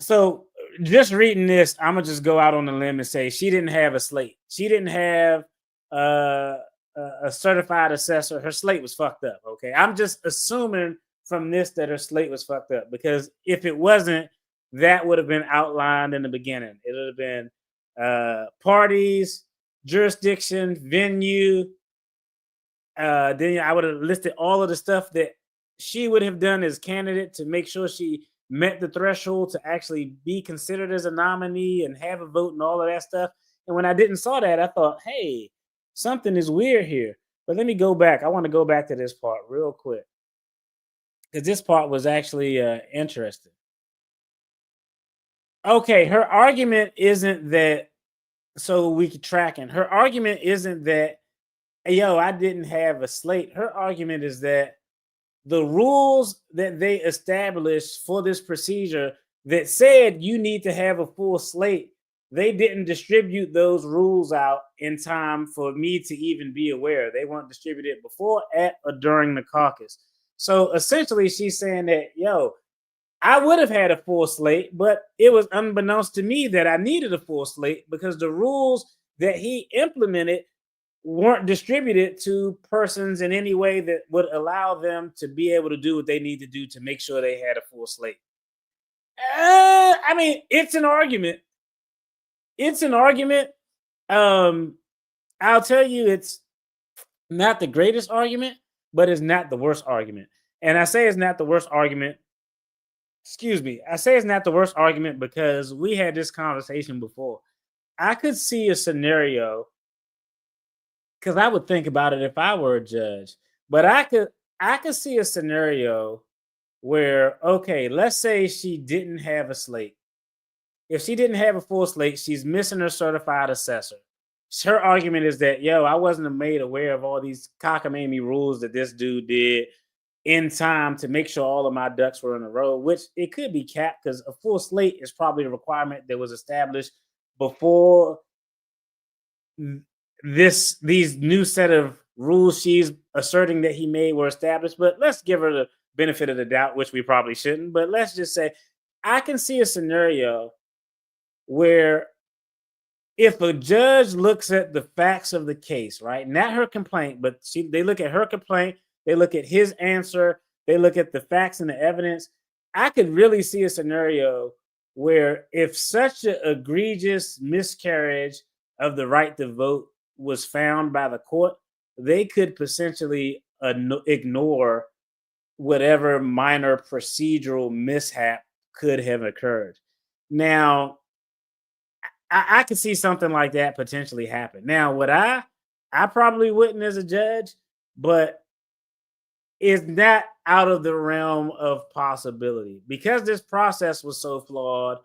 so just reading this, I'm gonna just go out on a limb and say she didn't have a slate. She didn't have a certified assessor. Her slate was fucked up. Okay, I'm just assuming from this that her slate was fucked up, because if it wasn't, that would have been outlined in the beginning. It would have been parties, jurisdiction, venue. Then I would have listed all of the stuff that she would have done as candidate to make sure she met the threshold to actually be considered as a nominee and have a vote and all of that stuff. And when I didn't saw that, I thought, hey, something is weird here. But let me go back. I want to go back to this part real quick, because this part was actually interesting. Okay, her argument isn't that, so we could track in. Her argument isn't that, yo, I didn't have a slate. Her argument is that the rules that they established for this procedure that said you need to have a full slate, they didn't distribute those rules out in time for me to even be aware. They weren't distributed before, at, or during the caucus. So essentially she's saying that, yo, I would have had a full slate, but it was unbeknownst to me that I needed a full slate because the rules that he implemented weren't distributed to persons in any way that would allow them to be able to do what they need to do to make sure they had a full slate. I mean, it's an argument. It's an argument. I'll tell you, it's not the greatest argument, but it's not the worst argument. And I say it's not the worst argument. Excuse me. I say it's not the worst argument because we had this conversation before. I could see a scenario, because I would think about it if I were a judge, but I could see a scenario where, okay, let's say she didn't have a slate. If she didn't have a full slate, she's missing her certified assessor. Her argument is that, yo, I wasn't made aware of all these cockamamie rules that this dude did in time to make sure all of my ducks were in a row, which it could be capped because a full slate is probably a requirement that was established before these new set of rules she's asserting that he made were established. But let's give her the benefit of the doubt, which we probably shouldn't. But let's just say I can see a scenario where if a judge looks at the facts of the case, right, not her complaint, but they look at her complaint, they look at his answer, they look at the facts and the evidence, I could really see a scenario where if such an egregious miscarriage of the right to vote was found by the court, they could potentially ignore whatever minor procedural mishap could have occurred. Now, I could see something like that potentially happen. Now, what I probably wouldn't as a judge, but it's not out of the realm of possibility. Because this process was so flawed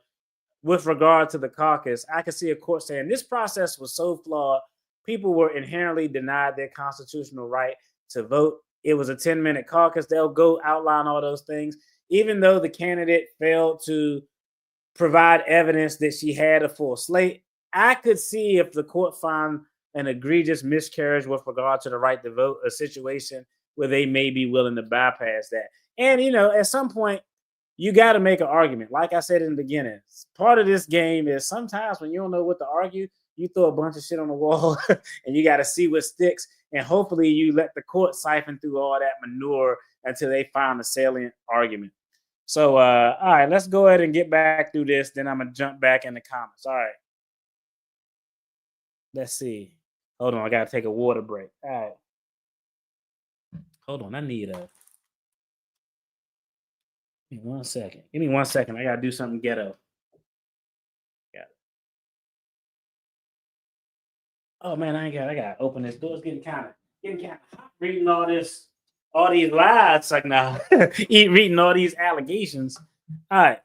with regard to the caucus, I could see a court saying this process was so flawed, people were inherently denied their constitutional right to vote. It was a 10-minute caucus. They'll go outline all those things. Even though the candidate failed to provide evidence that she had a full slate, I could see if the court found an egregious miscarriage with regard to the right to vote, a situation where they may be willing to bypass that. And, you know, at some point, you got to make an argument. Like I said in the beginning, part of this game is sometimes when you don't know what to argue, you throw a bunch of shit on the wall and you got to see what sticks. And hopefully you let the court siphon through all that manure until they find a salient argument. So, all right, let's go ahead and get back through this. Then I'm going to jump back in the comments. All right. Let's see. Hold on. I got to take a water break. All right. Hold on. I need a. Give me 1 second. Give me 1 second. I got to do something ghetto. Got it. Oh, man, I got to open this door. It's getting kind of hot reading all these lies. Like now, reading all these allegations. All right.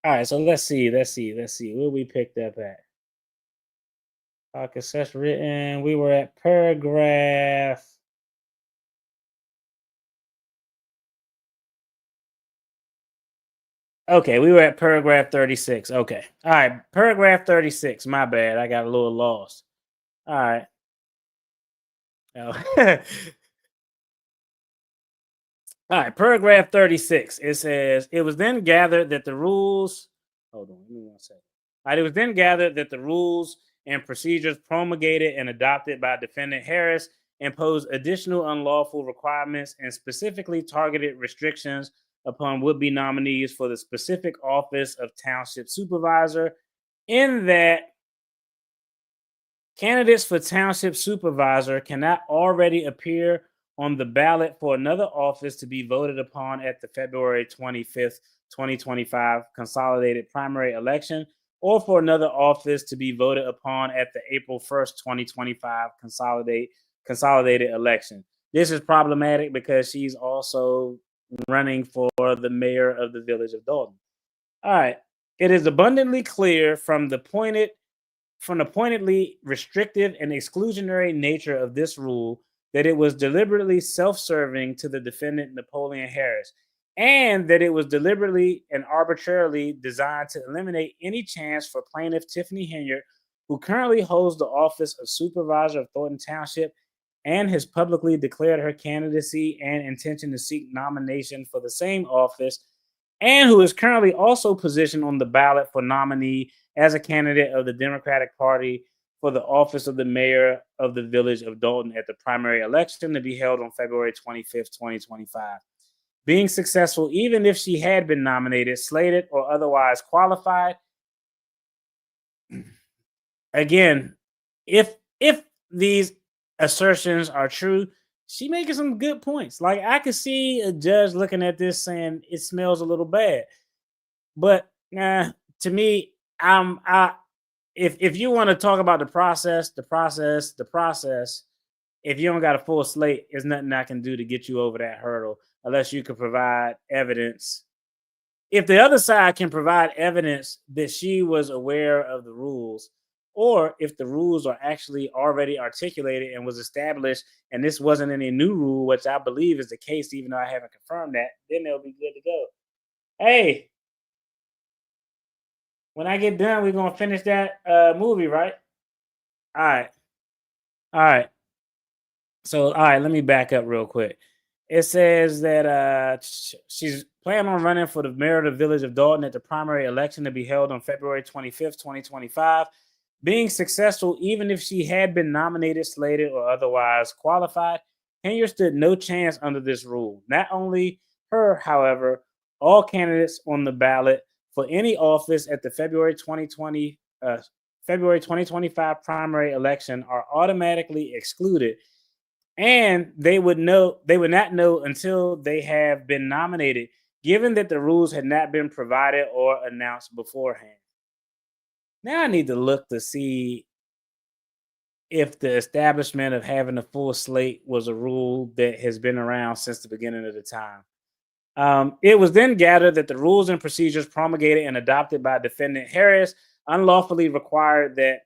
All right. So let's see. Where we picked up at. Caucus written. We were at paragraph. Okay, we were at paragraph 36. Okay. All right. Paragraph 36. My bad. I got a little lost. All right. Oh. All right. Paragraph 36. It says, it was then gathered that the rules. Hold on. Give me 1 second. All right. It was then gathered that the rules and procedures promulgated and adopted by defendant Harris impose additional unlawful requirements and specifically targeted restrictions upon would-be nominees for the specific office of township supervisor, in that candidates for township supervisor cannot already appear on the ballot for another office to be voted upon at the February 25th, 2025 consolidated primary election, or for another office to be voted upon at the April 1st, 2025 consolidated election. This is problematic because she's also running for the mayor of the village of Dalton. All right. It is abundantly clear from the pointedly restrictive and exclusionary nature of this rule that it was deliberately self-serving to the defendant Napoleon Harris, and that it was deliberately and arbitrarily designed to eliminate any chance for plaintiff Tiffany Henyard, who currently holds the office of supervisor of Thornton Township and has publicly declared her candidacy and intention to seek nomination for the same office, and who is currently also positioned on the ballot for nominee as a candidate of the Democratic Party for the office of the mayor of the village of Dalton at the primary election to be held on February 25th, 2025. Being successful, even if she had been nominated, slated, or otherwise qualified. Again, if these assertions are true, she making some good points. Like, I could see a judge looking at this saying it smells a little bad. But to me, if you want to talk about the process, if you don't got a full slate, there's nothing I can do to get you over that hurdle unless you can provide evidence. If the other side can provide evidence that she was aware of the rules, or if the rules are actually already articulated and was established and this wasn't any new rule, which I believe is the case, even though I haven't confirmed that, then they'll be good to go. Hey, when I get done, we're going to finish that movie, right? All right. So, all right, let me back up real quick. It says that she's planning on running for the mayor of the village of Dalton at the primary election to be held on February 25th, 2025. Being successful, even if she had been nominated, slated, or otherwise qualified, Henyard stood no chance under this rule. Not only her, however, all candidates on the ballot for any office at the February 2025 primary election are automatically excluded, and they would not know until they have been nominated, given that the rules had not been provided or announced beforehand. Now I need to look to see if the establishment of having a full slate was a rule that has been around since the beginning of the time. It was then gathered that the rules and procedures promulgated and adopted by defendant Harris unlawfully required that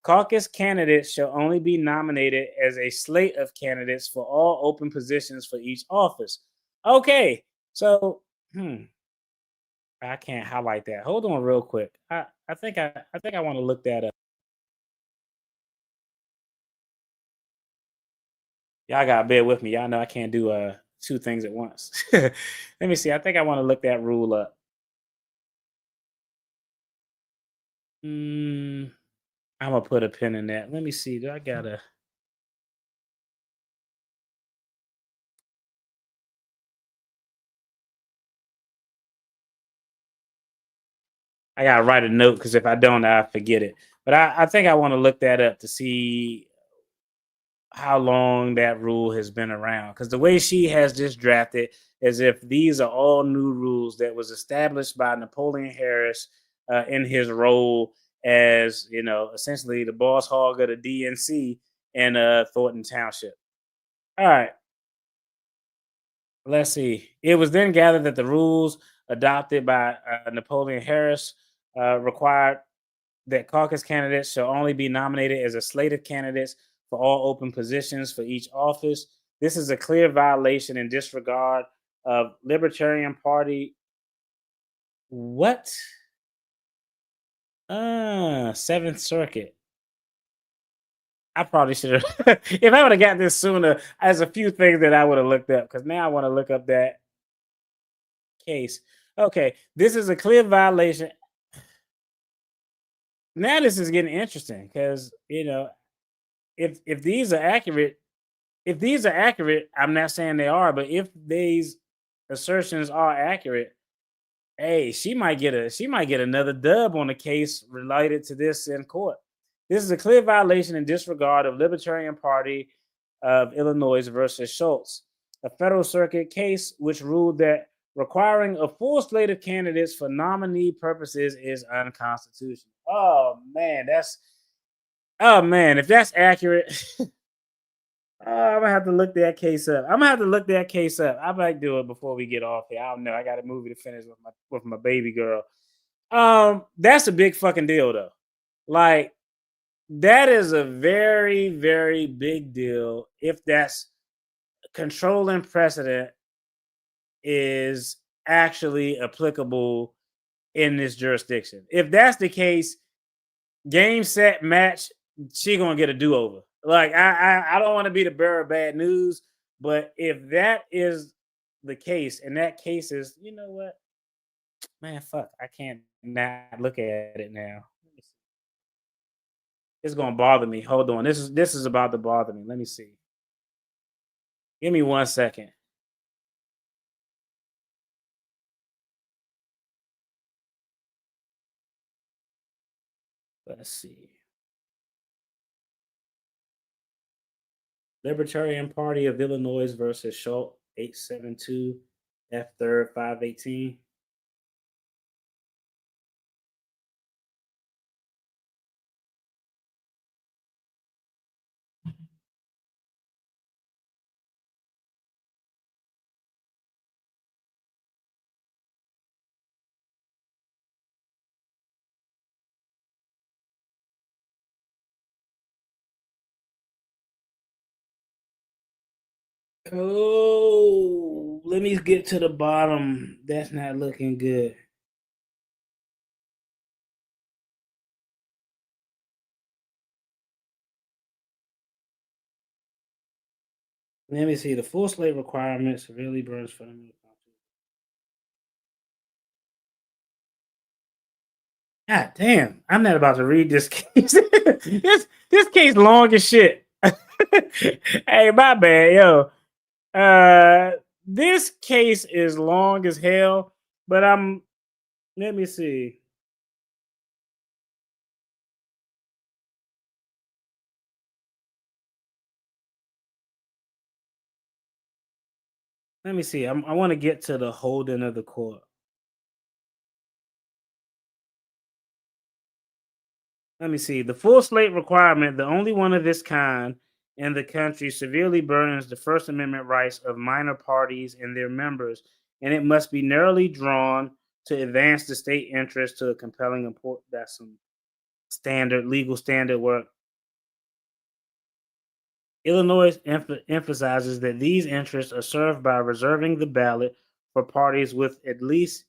caucus candidates shall only be nominated as a slate of candidates for all open positions for each office. Okay, so I can't highlight that. Hold on real quick. I think I want to look that up. Y'all gotta bear with me. Y'all know I can't do two things at once. Let me see. I think I want to look that rule up. I'm gonna put a pin in that. Let me see. Do I gotta? I gotta write a note because if I don't, I forget it. But I think I want to look that up to see how long that rule has been around. Because the way she has this drafted, as if these are all new rules that was established by Napoleon Harris in his role as, essentially the boss hog of the DNC in Thornton Township. All right. Let's see. It was then gathered that the rules adopted by Napoleon Harris required that caucus candidates shall only be nominated as a slate of candidates for all open positions for each office. This is a clear violation and disregard of Libertarian Party. What? Seventh Circuit. I probably should have. If I would have got this sooner, there's a few things that I would have looked up because now I want to look up that case. Okay, this is a clear violation. Now this is getting interesting because if these are accurate, I'm not saying they are, but if these assertions are accurate, hey, she might get another dub on the case related to this in court. This is a clear violation and disregard of Libertarian Party of Illinois versus Schultz, a federal circuit case which ruled that requiring a full slate of candidates for nominee purposes is unconstitutional. Oh man, if that's accurate, I'm gonna have to look that case up. I might do it before we get off here. I don't know. I got a movie to finish with my baby girl. That's a big fucking deal though. Like, that is a very, very big deal if that's controlling precedent is actually applicable in this jurisdiction. If that's the case, game, set, match, she gonna get a do-over. Like, I don't want to be the bearer of bad news, but if that is the case, and that case is, you know what? Man, fuck, I can't not look at it now. It's gonna bother me. Hold on. This is about to bother me. Let me see. Give me 1 second. Let's see. Libertarian Party of Illinois versus Schultz, 872 F3rd 518. Oh, let me get to the bottom. That's not looking good. Let me see. The full slate requirements really burns for them. God damn, I'm not about to read this case. this case long as shit. Hey, my bad, yo. This case is long as hell, but let me see. Let me see. I want to get to the holding of the court. Let me see. The full slate requirement, the only one of its kind in the country, severely burdens the First Amendment rights of minor parties and their members, and it must be narrowly drawn to advance the state interest to a compelling import. That's some legal standard work. Illinois emphasizes that these interests are served by reserving the ballot for parties with at least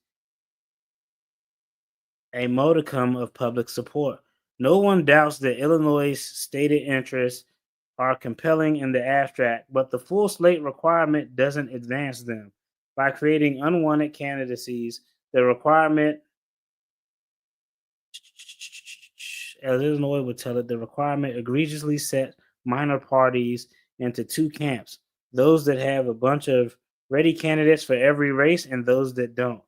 a modicum of public support. No one doubts that Illinois' stated interest are compelling in the abstract, but the full slate requirement doesn't advance them. By creating unwanted candidacies, the requirement, as Illinois would tell it, the requirement egregiously set minor parties into two camps: those that have a bunch of ready candidates for every race and those that don't.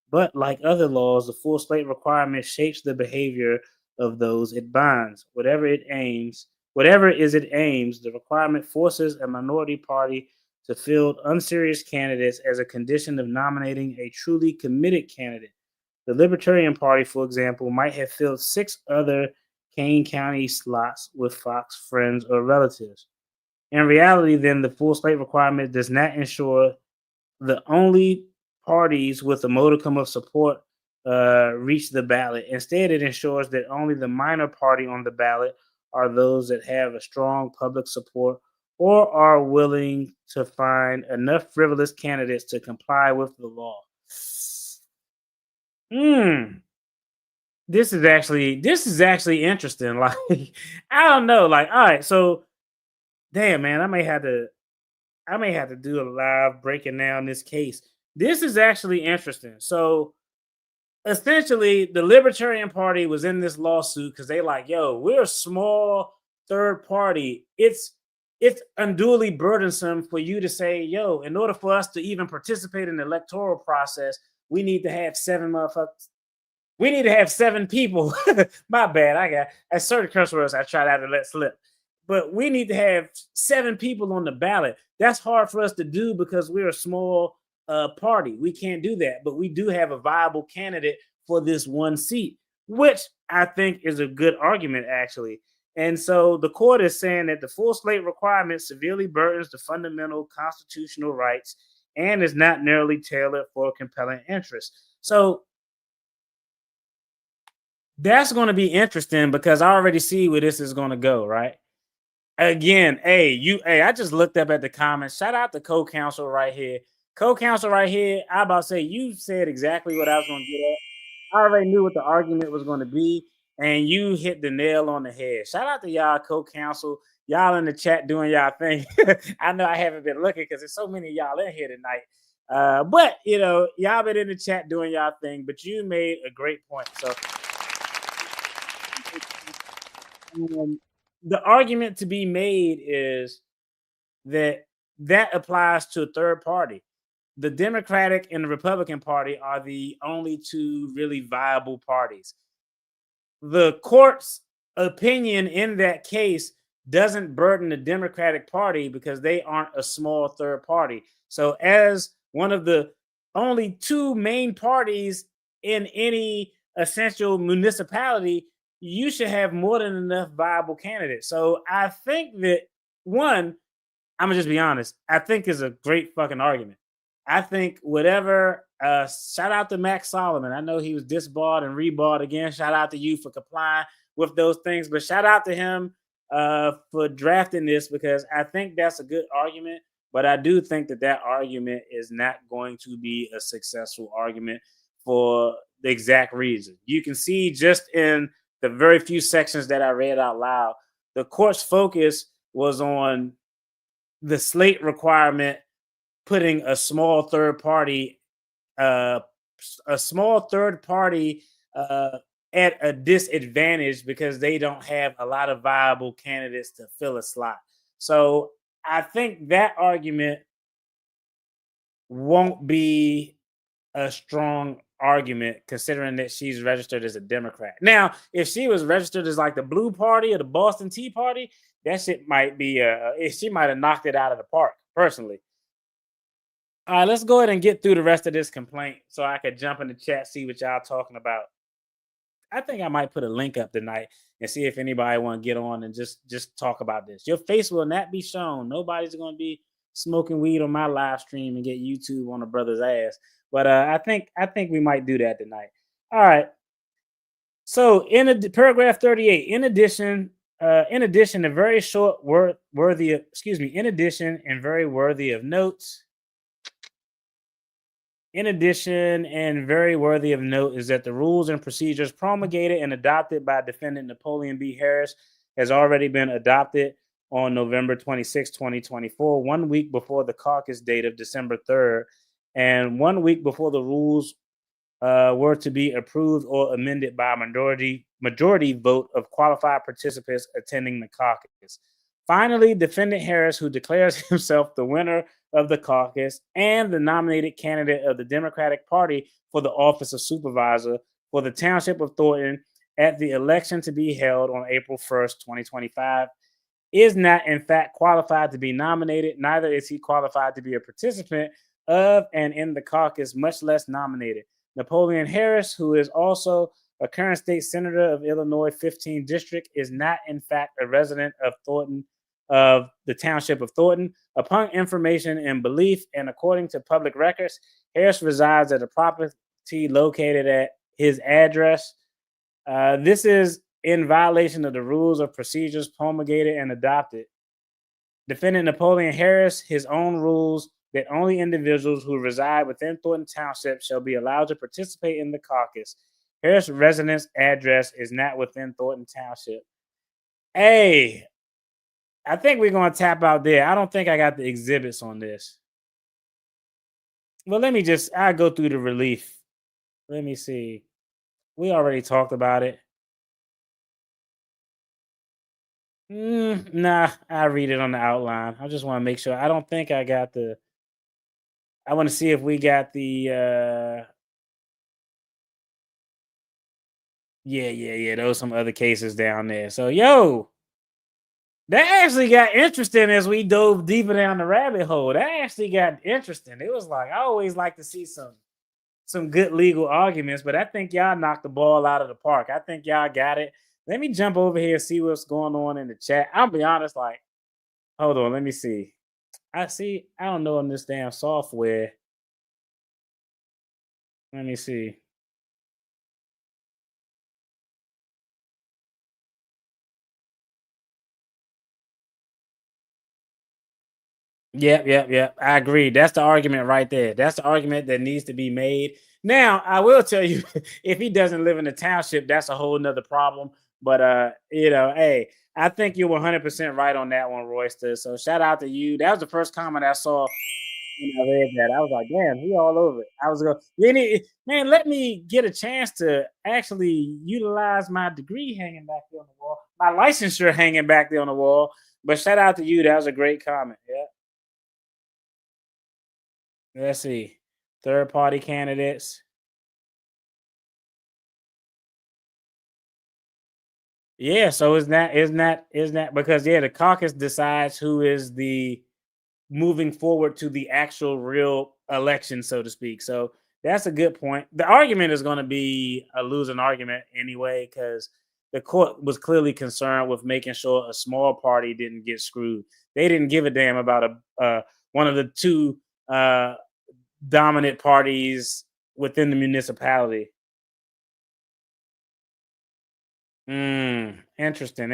But like other laws, the full slate requirement shapes the behavior of those it binds. Whatever it aims, the requirement forces a minority party to field unserious candidates as a condition of nominating a truly committed candidate. The Libertarian Party, for example, might have filled 6 other Kane County slots with Fox friends or relatives. In reality, then, the full slate requirement does not ensure the only parties with a modicum of support reach the ballot. Instead, it ensures that only the minor party on the ballot are those that have a strong public support or are willing to find enough frivolous candidates to comply with the law. This is actually interesting. Like, I don't know. Like, all right, so damn, man, I may have to do a live breaking down this case. This is actually interesting. So essentially, the Libertarian Party was in this lawsuit because they like, yo, we're a small third party. It's unduly burdensome for you to say, yo, in order for us to even participate in the electoral process, we need to have 7 motherfuckers. We need to have 7 people. My bad. I got certain curse words I tried to let slip. But we need to have 7 people on the ballot. That's hard for us to do because we're a small party. We can't do that. But we do have a viable candidate for this one seat, which I think is a good argument, actually. And so the court is saying that the full slate requirement severely burdens the fundamental constitutional rights and is not narrowly tailored for compelling interests. So that's going to be interesting because I already see where this is going to go, right? Again, I just looked up at the comments. Shout out to co-counsel right here. Co-counsel right here, I about to say, you said exactly what I was going to get at. I already knew what the argument was going to be, and you hit the nail on the head. Shout out to y'all co-counsel. Y'all in the chat doing y'all thing. I know I haven't been looking because there's so many of y'all in here tonight. But, y'all been in the chat doing y'all thing, but you made a great point. So the argument to be made is that applies to a third party. The Democratic and the Republican Party are the only 2 really viable parties. The court's opinion in that case doesn't burden the Democratic Party because they aren't a small third party. So as one of the only 2 main parties in any essential municipality, you should have more than enough viable candidates. So I think that, one, I'm gonna just be honest, I think is a great fucking argument. I think whatever, shout out to Max Solomon. I know he was disbarred and rebarred again. Shout out to you for complying with those things, but shout out to him for drafting this because I think that's a good argument. But I do think that argument is not going to be a successful argument for the exact reason. You can see just in the very few sections that I read out loud, the court's focus was on the slate requirement, putting a small third party at a disadvantage because they don't have a lot of viable candidates to fill a slot. So I think that argument won't be a strong argument considering that she's registered as a Democrat. Now, if she was registered as like the Blue Party or the Boston Tea Party, that shit might be she might have knocked it out of the park, personally. All right, let's go ahead and get through the rest of this complaint so I could jump in the chat, see what y'all talking about. I think I might put a link up tonight and see if anybody want to get on and just talk about this. Your face will not be shown. Nobody's going to be smoking weed on my live stream and get YouTube on a brother's ass. But I think we might do that tonight. All right. So in paragraph 38, in addition, and very worthy of notes. In addition, and very worthy of note is that the rules and procedures promulgated and adopted by defendant Napoleon B. Harris has already been adopted on November 26, 2024, 1 week before the caucus date of December 3rd, and 1 week before the rules were to be approved or amended by a majority vote of qualified participants attending the caucus. Finally, defendant Harris, who declares himself the winner of the caucus and the nominated candidate of the Democratic Party for the office of supervisor for the Township of Thornton at the election to be held on April 1st, 2025, is not in fact qualified to be nominated. Neither is he qualified to be a participant of and in the caucus, much less nominated. Napoleon Harris, who is also a current state senator of Illinois 15th District, is not in fact a resident of Thornton, of the Township of Thornton. Upon information and belief, and according to public records, Harris resides at a property located at his address. This is in violation of the rules of procedures promulgated and adopted. Defendant Napoleon Harris, his own rules that only individuals who reside within Thornton Township shall be allowed to participate in the caucus. Harris' residence address is not within Thornton Township. Hey, I think we're going to tap out there. I don't think I got the exhibits on this. Well, I'll go through the relief. Let me see. We already talked about it. Nah, I read it on the outline. I just want to make sure. I don't think I got the. I want to see if we got the. Yeah. Those some other cases down there. So, that actually got interesting as we dove deeper down the rabbit hole. That actually got interesting. It was like, I always like to see some good legal arguments, but I think y'all knocked the ball out of the park. I think y'all got it. Let me jump over here and see what's going on in the chat. I'll be honest, hold on, let me see. I don't know in this damn software. Let me see. Yep. I agree. That's the argument right there. That's the argument that needs to be made. Now, I will tell you, if he doesn't live in the township, that's a whole nother problem. But hey, I think you're 100% right on that one, Royster. So shout out to you. That was the first comment I saw when I read that. I was like, damn, he all over it. I was going, man, let me get a chance to actually utilize my degree hanging back there on the wall, my licensure hanging back there on the wall. But shout out to you. That was a great comment. Yeah. Let's see. Third party candidates. Yeah, so isn't that because the caucus decides who is the moving forward to the actual real election, so to speak. So that's a good point. The argument is going to be a losing argument anyway, because the court was clearly concerned with making sure a small party didn't get screwed. They didn't give a damn about one of the two dominant parties within the municipality. Interesting.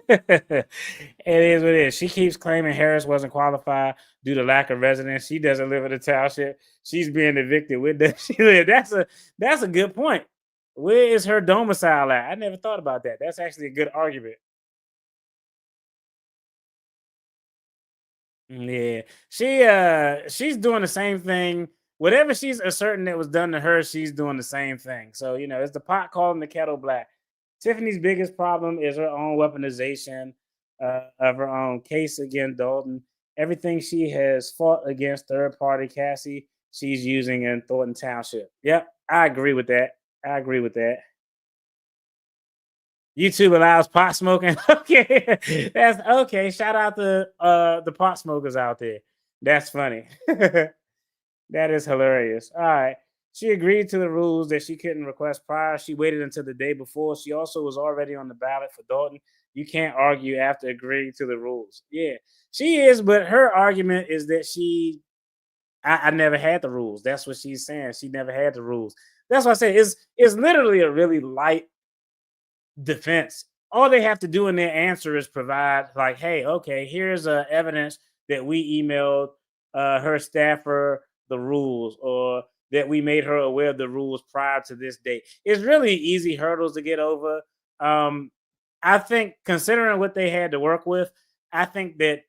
It is what it is. She keeps claiming Harris wasn't qualified due to lack of residence. She doesn't live in the township. She's being evicted. Where does she live? That's a good point. Where is her domicile at? I never thought about that. That's actually a good argument. Yeah, she's doing the same thing. Whatever she's asserting that was done to her, she's doing the same thing. So it's the pot calling the kettle black. Tiffany's biggest problem is her own weaponization of her own case against Dalton. Everything she has fought against third party Cassie, she's using in Thornton Township. Yep, I agree with that. YouTube allows pot smoking. Okay, that's okay. Shout out to the pot smokers out there. That's funny. That is hilarious. All right. She agreed to the rules that she couldn't request prior. She waited until the day before. She also was already on the ballot for Dalton. You can't argue after agreeing to the rules. Yeah, she is, but her argument is that I never had the rules. That's what she's saying. She never had the rules. That's what I say. It's literally a really light defense. All they have to do in their answer is provide like, hey, okay, here's evidence that we emailed her staffer the rules, or that we made her aware of the rules prior to this date. It's really easy hurdles to get over. I think considering what they had to work with, I think that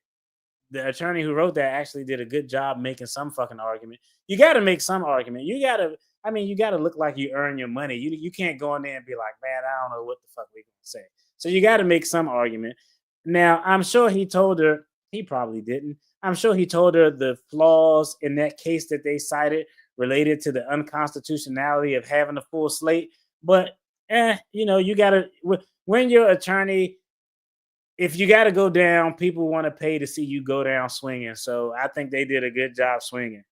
the attorney who wrote that actually did a good job making some fucking argument. You got to make some argument. You got to look like you earn your money. You can't go in there and be like, man, I don't know what the fuck we gonna say. So you got to make some argument. Now, I'm sure he told her, he probably didn't. I'm sure he told her the flaws in that case that they cited related to the unconstitutionality of having a full slate. But, you got to, when you're attorney, if you got to go down, people want to pay to see you go down swinging. So I think they did a good job swinging.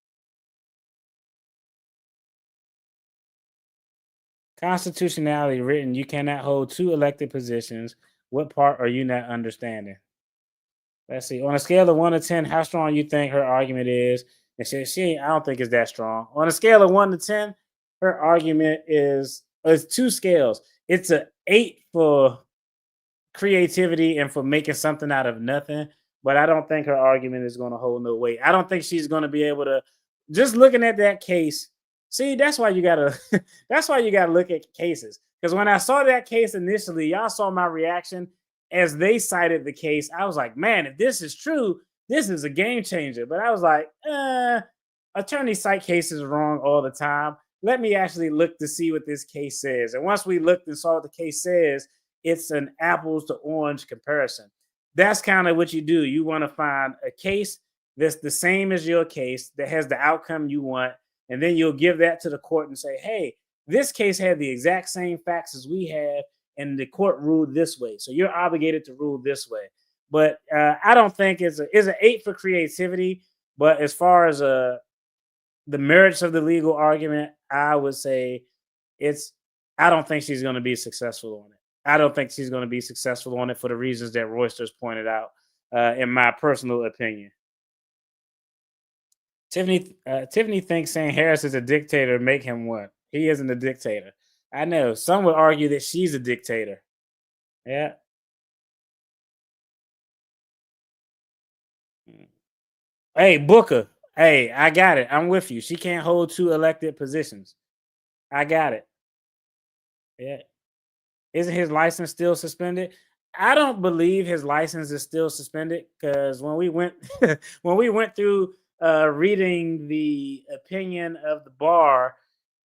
Constitutionality written, you cannot hold 2 elected positions. What part are you not understanding? Let's see. On a scale of 1 to 10, how strong you think her argument is? And I don't think it's that strong. On a scale of 1 to 10, her argument is 2 scales. It's an 8 for creativity and for making something out of nothing, but I don't think her argument is going to hold no weight. I don't think she's going to be able to, just looking at that case. See, that's why you gotta look at cases. Because when I saw that case initially, y'all saw my reaction as they cited the case. I was like, man, if this is true, this is a game changer. But I was like, attorneys cite cases wrong all the time. Let me actually look to see what this case says. And once we looked and saw what the case says, it's an apples to orange comparison. That's kind of what you do. You want to find a case that's the same as your case, that has the outcome you want, and then you'll give that to the court and say, hey, this case had the exact same facts as we have, and the court ruled this way. So you're obligated to rule this way. But I don't think it's an 8 for creativity. But as far as the merits of the legal argument, I would say I don't think she's going to be successful on it. I don't think she's going to be successful on it for the reasons that Roysters pointed out, in my personal opinion. Tiffany thinks saying Harris is a dictator make him what? He isn't a dictator. I know. Some would argue that she's a dictator. Yeah. Hey, Booker. Hey, I got it. I'm with you. She can't hold 2 elected positions. I got it. Yeah. Isn't his license still suspended? I don't believe his license is still suspended, because when we went through reading the opinion of the bar,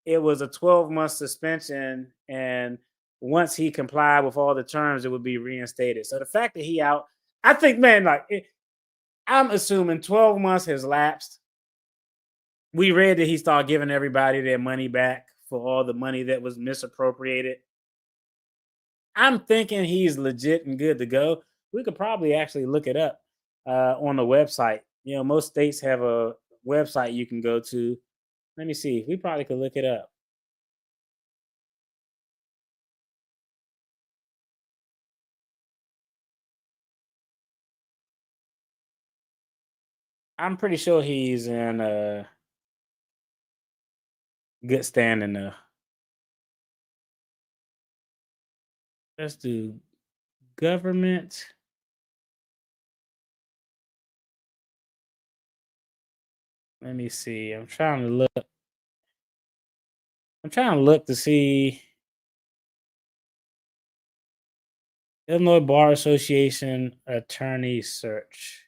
it was a 12-month suspension, and once he complied with all the terms, it would be reinstated. So the fact that he out, I think, man, I'm assuming 12 months has lapsed. We read that he started giving everybody their money back for all the money that was misappropriated. I'm thinking he's legit and good to go. We could probably actually look it up on the website. Most states have a website you can go to. Let me see. We probably could look it up. I'm pretty sure he's in good standing though. Let's do government. Let me see. I'm trying to look to see. Illinois Bar Association attorney search.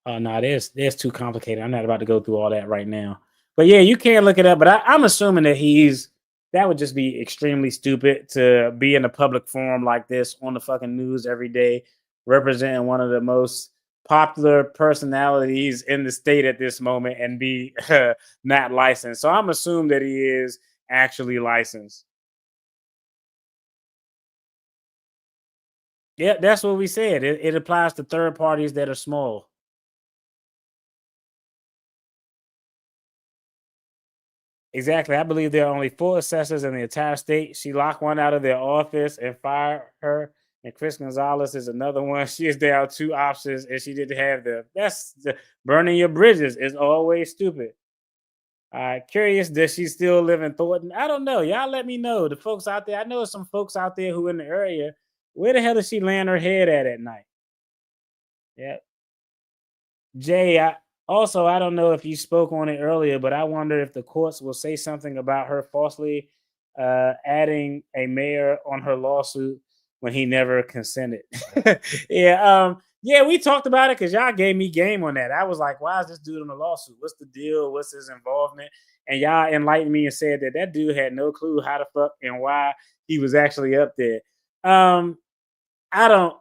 Oh no, there's too complicated. I'm not about to go through all that right now. But yeah, you can look it up. But I'm assuming that that would just be extremely stupid to be in a public forum like this on the fucking news every day, representing one of the most popular personalities in the state at this moment and be not licensed. So I'm assuming that he is actually licensed. Yeah, that's what we said. It applies to third parties that are small. Exactly. I believe there are only 4 assessors in the entire state. She locked one out of their office and fired her. And Chris Gonzalez is another one. She is down 2 options, and she didn't have them. Burning your bridges is always stupid. Curious, does she still live in Thornton? I don't know. Y'all let me know. The folks out there. I know some folks out there who in the area. Where the hell does she land her head at night? Yeah. Jay, I don't know if you spoke on it earlier, but I wonder if the courts will say something about her falsely adding a mayor on her lawsuit when he never consented. Yeah, we talked about it because y'all gave me game on that. I was like, why is this dude on the lawsuit? What's the deal? What's his involvement? And y'all enlightened me and said that dude had no clue how the fuck and why he was actually up there. I don't.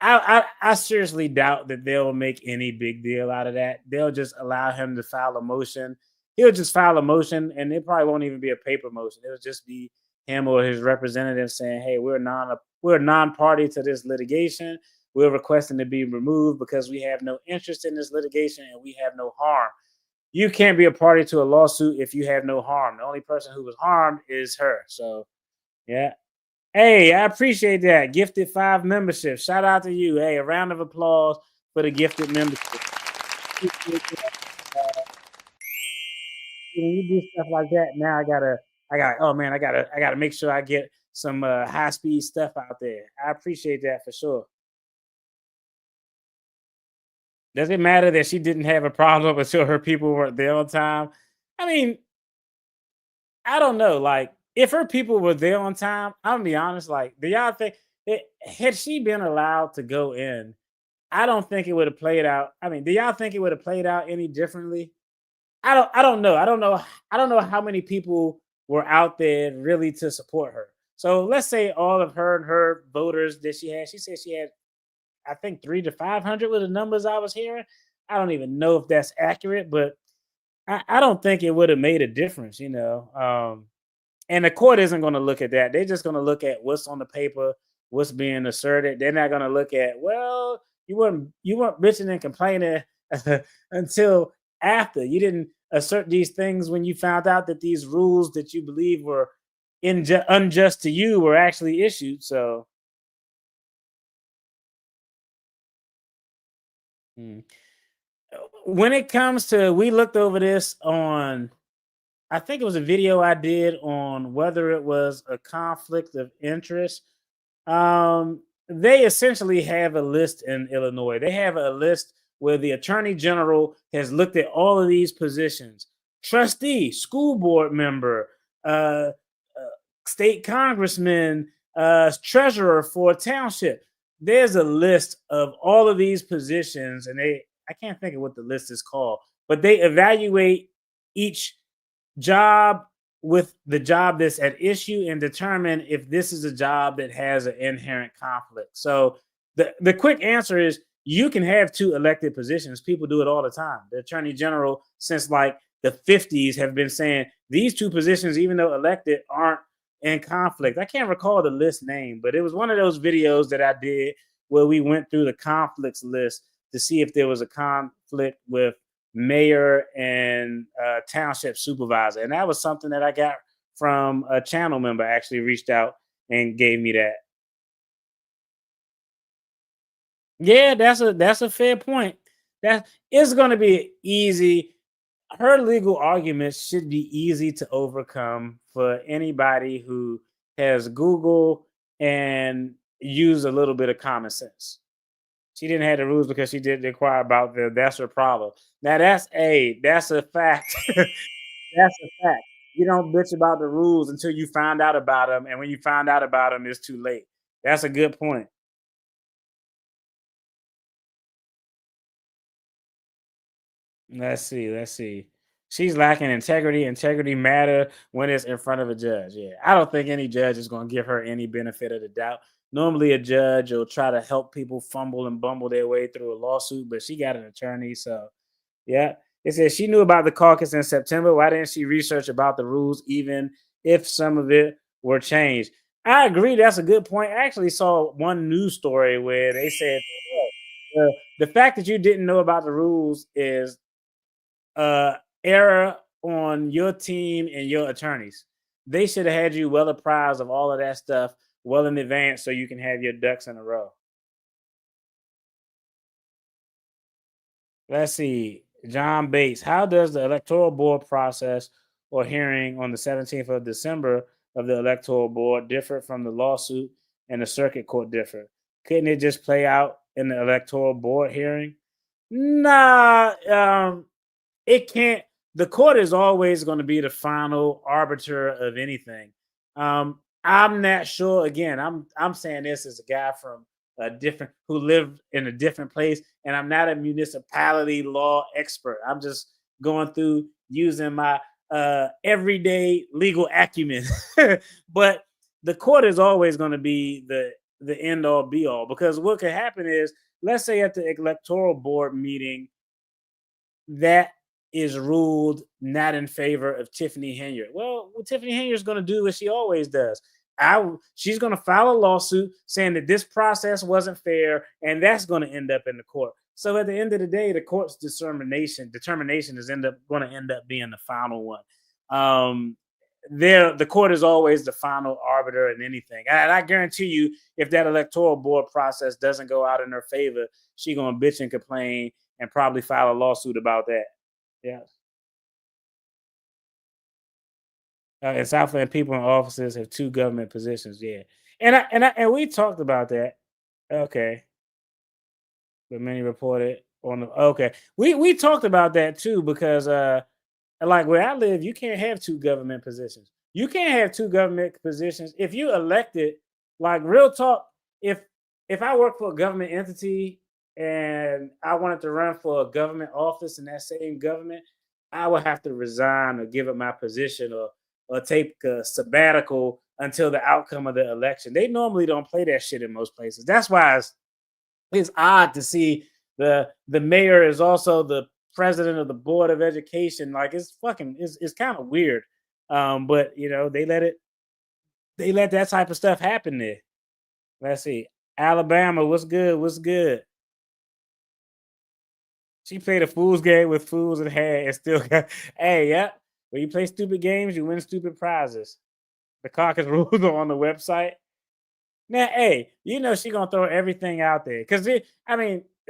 I seriously doubt that they'll make any big deal out of that. They'll just allow him to file a motion. He'll just file a motion, and it probably won't even be a paper motion. It'll just be him or his representative saying, "Hey, we're a non-party to this litigation. We're requesting to be removed because we have no interest in this litigation and we have no harm." You can't be a party to a lawsuit if you have no harm. The only person who was harmed is her. So, yeah. Hey, I appreciate that. Gifted 5 memberships. Shout out to you. Hey, a round of applause for the gifted membership. When you do stuff like that, now I gotta make sure I get some high speed stuff out there. I appreciate that for sure. Does it matter that she didn't have a problem until her people weren't there on time? I mean, I don't know. Like, if her people were there on time, I'm gonna be honest. Like, do y'all think had she been allowed to go in, I don't think it would have played out. I mean, do y'all think it would have played out any differently? I don't know. I don't know how many people were out there really to support her. So let's say all of her voters that she had. She said she had, I think, 300 to 500 were the numbers I was hearing. I don't even know if that's accurate, but I don't think it would have made a difference, you know. And the court isn't going to look at that. They're just going to look at what's on the paper, what's being asserted. They're not going to look at, well, you weren't bitching and complaining until after. You didn't assert these things when you found out that these rules that you believe were unjust to you were actually issued. So, when it comes to, we looked over this on, I think it was a video I did on whether it was a conflict of interest. They essentially have a list in Illinois. They have a list where the attorney general has looked at all of these positions: trustee, school board member, state congressman, treasurer for a township. There's a list of all of these positions, and I can't think of what the list is called, but they evaluate each job with the job that's at issue and determine if this is a job that has an inherent conflict. So the quick answer is you can have 2 elected positions. People do it all the time. The attorney general, since like the 50s, have been saying these 2 positions, even though elected, aren't in conflict. I can't recall the list name, but it was one of those videos that I did where we went through the conflicts list to see if there was a conflict with mayor and township supervisor. And that was something that I got from a channel member, actually reached out and gave me that. Yeah, that's a fair point. That is going to be easy. Her legal arguments should be easy to overcome for anybody who has Google and use a little bit of common sense. She didn't have the rules because she didn't inquire about them. That's her problem. Now that's a fact. That's a fact. You don't bitch about the rules until you find out about them, and when you find out about them, it's too late. That's a good point. Let's see. She's lacking integrity. Integrity matter when it's in front of a judge. Yeah, I don't think any judge is going to give her any benefit of the doubt. Normally, a judge will try to help people fumble and bumble their way through a lawsuit, but she got an attorney. So, yeah. It says she knew about the caucus in September. Why didn't she research about the rules, even if some of it were changed? I agree. That's a good point. I actually saw one news story where they said the fact that you didn't know about the rules is error on your team and your attorneys. They should have had you well apprised of all of that stuff well in advance so you can have your ducks in a row. Let's see. John Bates, how does the electoral board process or hearing on the 17th of December of the electoral board differ from the lawsuit and the circuit court differ? Couldn't it just play out in the electoral board hearing? Nah, it can't. The court is always going to be the final arbiter of anything. I'm not sure. Again, I'm saying this as a guy from a different who lived in a different place, and I'm not a municipality law expert. I'm just going through using my everyday legal acumen. But the court is always going to be the end all be all, because what could happen is, let's say at the electoral board meeting, that is ruled not in favor of Tiffany Henyard. Well, what Tiffany Henyard is going to do is she always does. She's going to file a lawsuit saying that this process wasn't fair, and that's going to end up in the court. So at the end of the day, the court's determination is going to end up being the final one. The court is always the final arbiter in anything. And I guarantee you, if that electoral board process doesn't go out in her favor, she's going to bitch and complain and probably file a lawsuit about that. Yeah. In Southland, people in offices have 2 government positions. Yeah, and we talked about that. Okay, but many reported on the. Okay, we talked about that too, because like where I live, you can't have 2 government positions. You can't have 2 government positions if you elected. Like, real talk, if I work for a government entity and I wanted to run for a government office in that same government, I would have to resign or give up my position, or take a sabbatical until the outcome of the election. They normally don't play that shit in most places. That's why it's odd to see the mayor is also the president of the board of education. Like, it's kind of weird. But they let that type of stuff happen there. Let's see. Alabama, what's good? What's good? She played a fool's game with fools in hand and still got. Hey, yeah. When you play stupid games, you win stupid prizes. The caucus rules are on the website. Now, hey, she gonna throw everything out there, because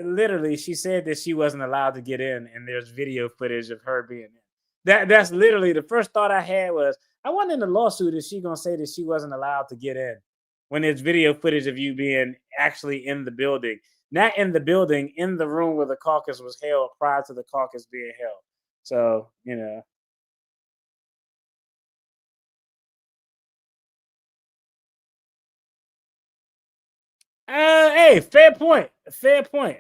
literally, she said that she wasn't allowed to get in, and there's video footage of her being in. That's literally the first thought I had was, I wonder in the lawsuit, is she gonna say that she wasn't allowed to get in when there's video footage of you being actually in the building, not in the building, in the room where the caucus was held prior to the caucus being held. So hey, fair point. Fair point.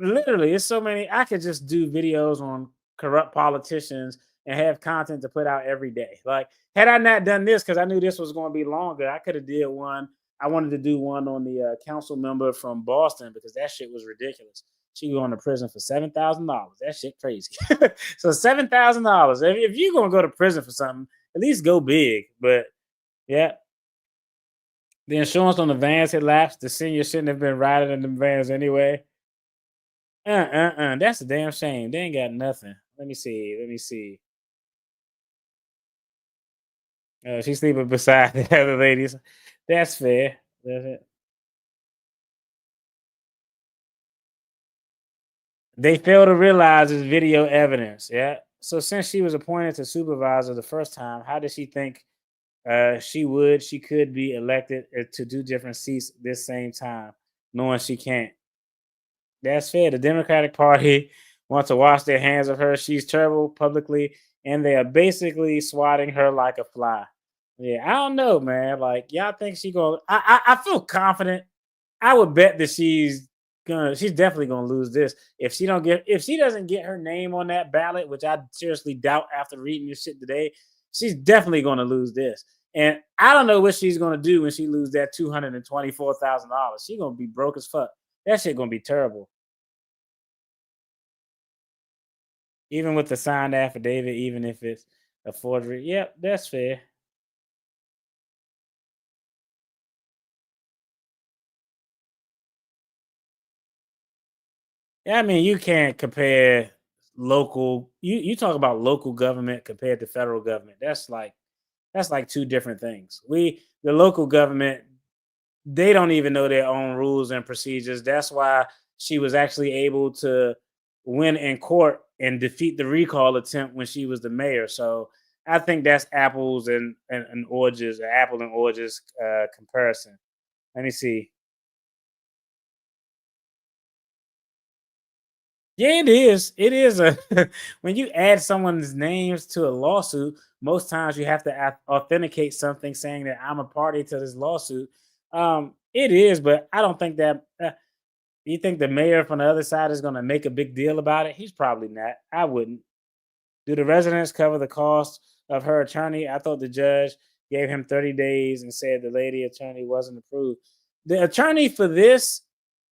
Literally, it's so many. I could just do videos on corrupt politicians and have content to put out every day. Like, had I not done this, because I knew this was going to be longer, I could have did one. I wanted to do one on the council member from Boston, because that shit was ridiculous. She going to prison for $7,000. That shit crazy. So $7,000. If you're gonna go to prison for something, at least go big. But yeah. The insurance on the vans had lapsed. The senior shouldn't have been riding in the vans anyway. That's a damn shame. They ain't got nothing. Let me see. She's sleeping beside the other ladies. That's fair. That's it. They fail to realize it's video evidence. Yeah. So since she was appointed to supervisor the first time, how did she think she could be elected to do different seats this same time, knowing she can't? That's fair. The Democratic Party wants to wash their hands of her. She's terrible publicly, and they are basically swatting her like a fly. Yeah, I don't know, man. Like, y'all think she gonna? I feel confident. I would bet that she's definitely gonna lose this if she doesn't get her name on that ballot, which I seriously doubt after reading this shit today. She's definitely gonna lose this. And I don't know what she's gonna do when she loses that $224,000. She's gonna be broke as fuck. That shit gonna be terrible. Even with the signed affidavit, even if it's a forgery. Yep, that's fair. Yeah, you can't compare local. You talk about local government compared to federal government. That's like 2 different things. The local government, they don't even know their own rules and procedures. That's why she was actually able to win in court and defeat the recall attempt when she was the mayor. So I think that's apples and oranges, apple and oranges comparison. Let me see. Yeah, it is. It is a when you add someone's names to a lawsuit, most times you have to authenticate something saying that I'm a party to this lawsuit. It is, but I don't think that. You think the mayor from the other side is going to make a big deal about it? He's probably not. I wouldn't. Do the residents cover the cost of her attorney? I thought the judge gave him 30 days and said the lady attorney wasn't approved. The attorney for this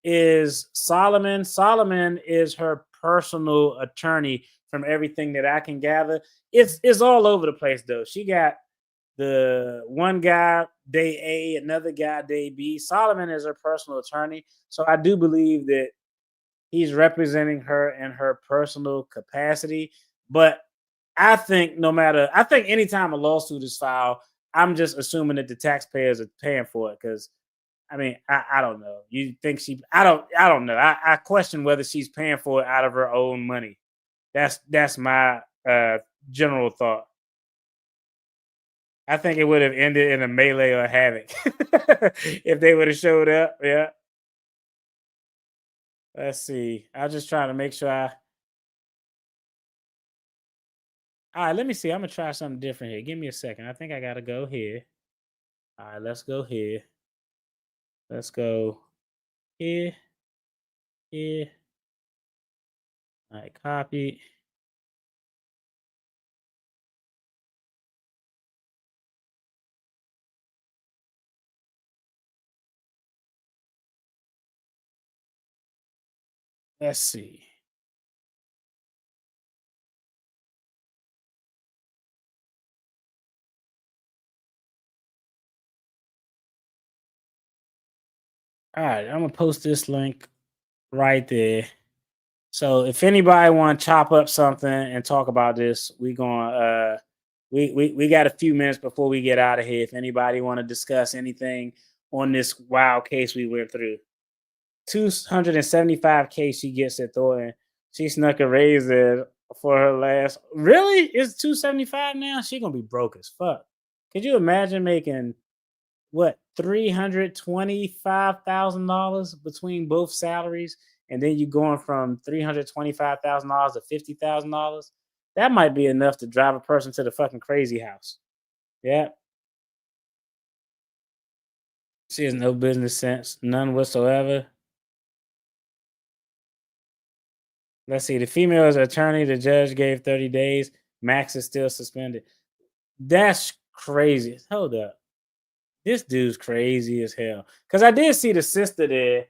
is Solomon. Solomon is her personal attorney from everything that I can gather. It's all over the place though. She got the one guy day A, another guy day B. Solomon is her personal attorney. So I do believe that he's representing her in her personal capacity. But I think I think anytime a lawsuit is filed, I'm just assuming that the taxpayers are paying for it. Because I mean, I don't know. You think I don't know. I question whether she's paying for it out of her own money. That's my general thought. I think it would have ended in a melee or havoc if they would have showed up. Yeah. Let's see. I'm just trying to make sure all right, let me see. I'm gonna try something different here. Give me a second. I think I gotta go here. All right, let's go here. Let's go here. Here. All right, copy. Let's see. All right, I'm gonna post this link right there. So if anybody want to chop up something and talk about this, we got a few minutes before we get out of here. If anybody want to discuss anything on this wild case we went through. 275K she gets at Thornton. She snuck a raise there for her last. Really? It's 275 now? She gonna be broke as fuck. Could you imagine making what $325,000 between both salaries, and then you going from $325,000 to $50,000? That might be enough to drive a person to the fucking crazy house. Yeah. She has no business sense, none whatsoever. Let's see. The female is attorney. The judge gave 30 days. Max is still suspended. That's crazy. Hold up. This dude's crazy as hell. Because I did see the sister there.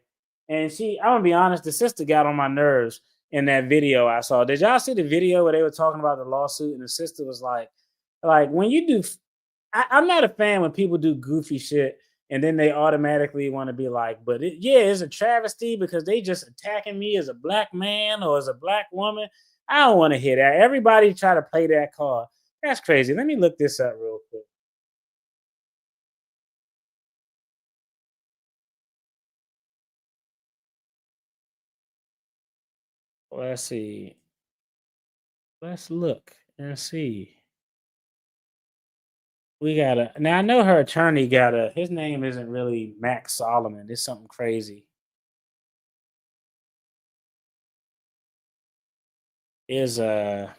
And I'm going to be honest, the sister got on my nerves in that video I saw. Did y'all see the video where they were talking about the lawsuit? And the sister was like when you do, I'm not a fan when people do goofy shit and then they automatically want to be like, but it's a travesty because they just attacking me as a black man or as a black woman. I don't want to hear that. Everybody try to play that card. That's crazy. Let me look this up real quick. Let's see. Let's look and see. Now I know her attorney his name isn't really Max Solomon. It's something crazy. Let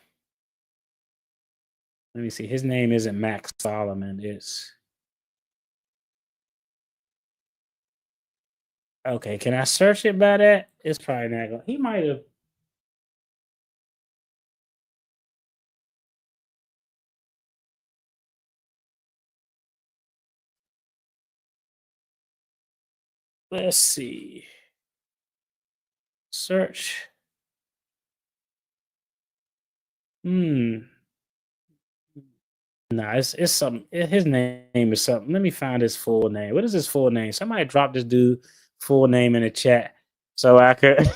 me see. His name isn't Max Solomon. It's okay. Can I search it by that? It's probably not going. He might have. Let's see. Search. No, it's something. His name is something. Let me find his full name. What is his full name? Somebody drop this dude full name in the chat so I could.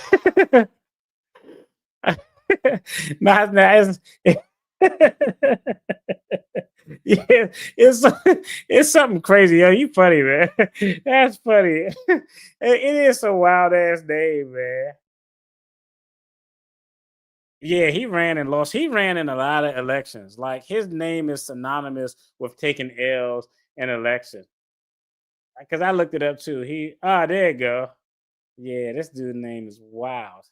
Yeah, it's something crazy. Yo, you funny, man. That's funny. It is a wild ass name, man. Yeah, he ran and lost. He ran in a lot of elections. Like his name is synonymous with taking L's in elections. Because I looked it up too. There you go. Yeah, this dude's name is wild.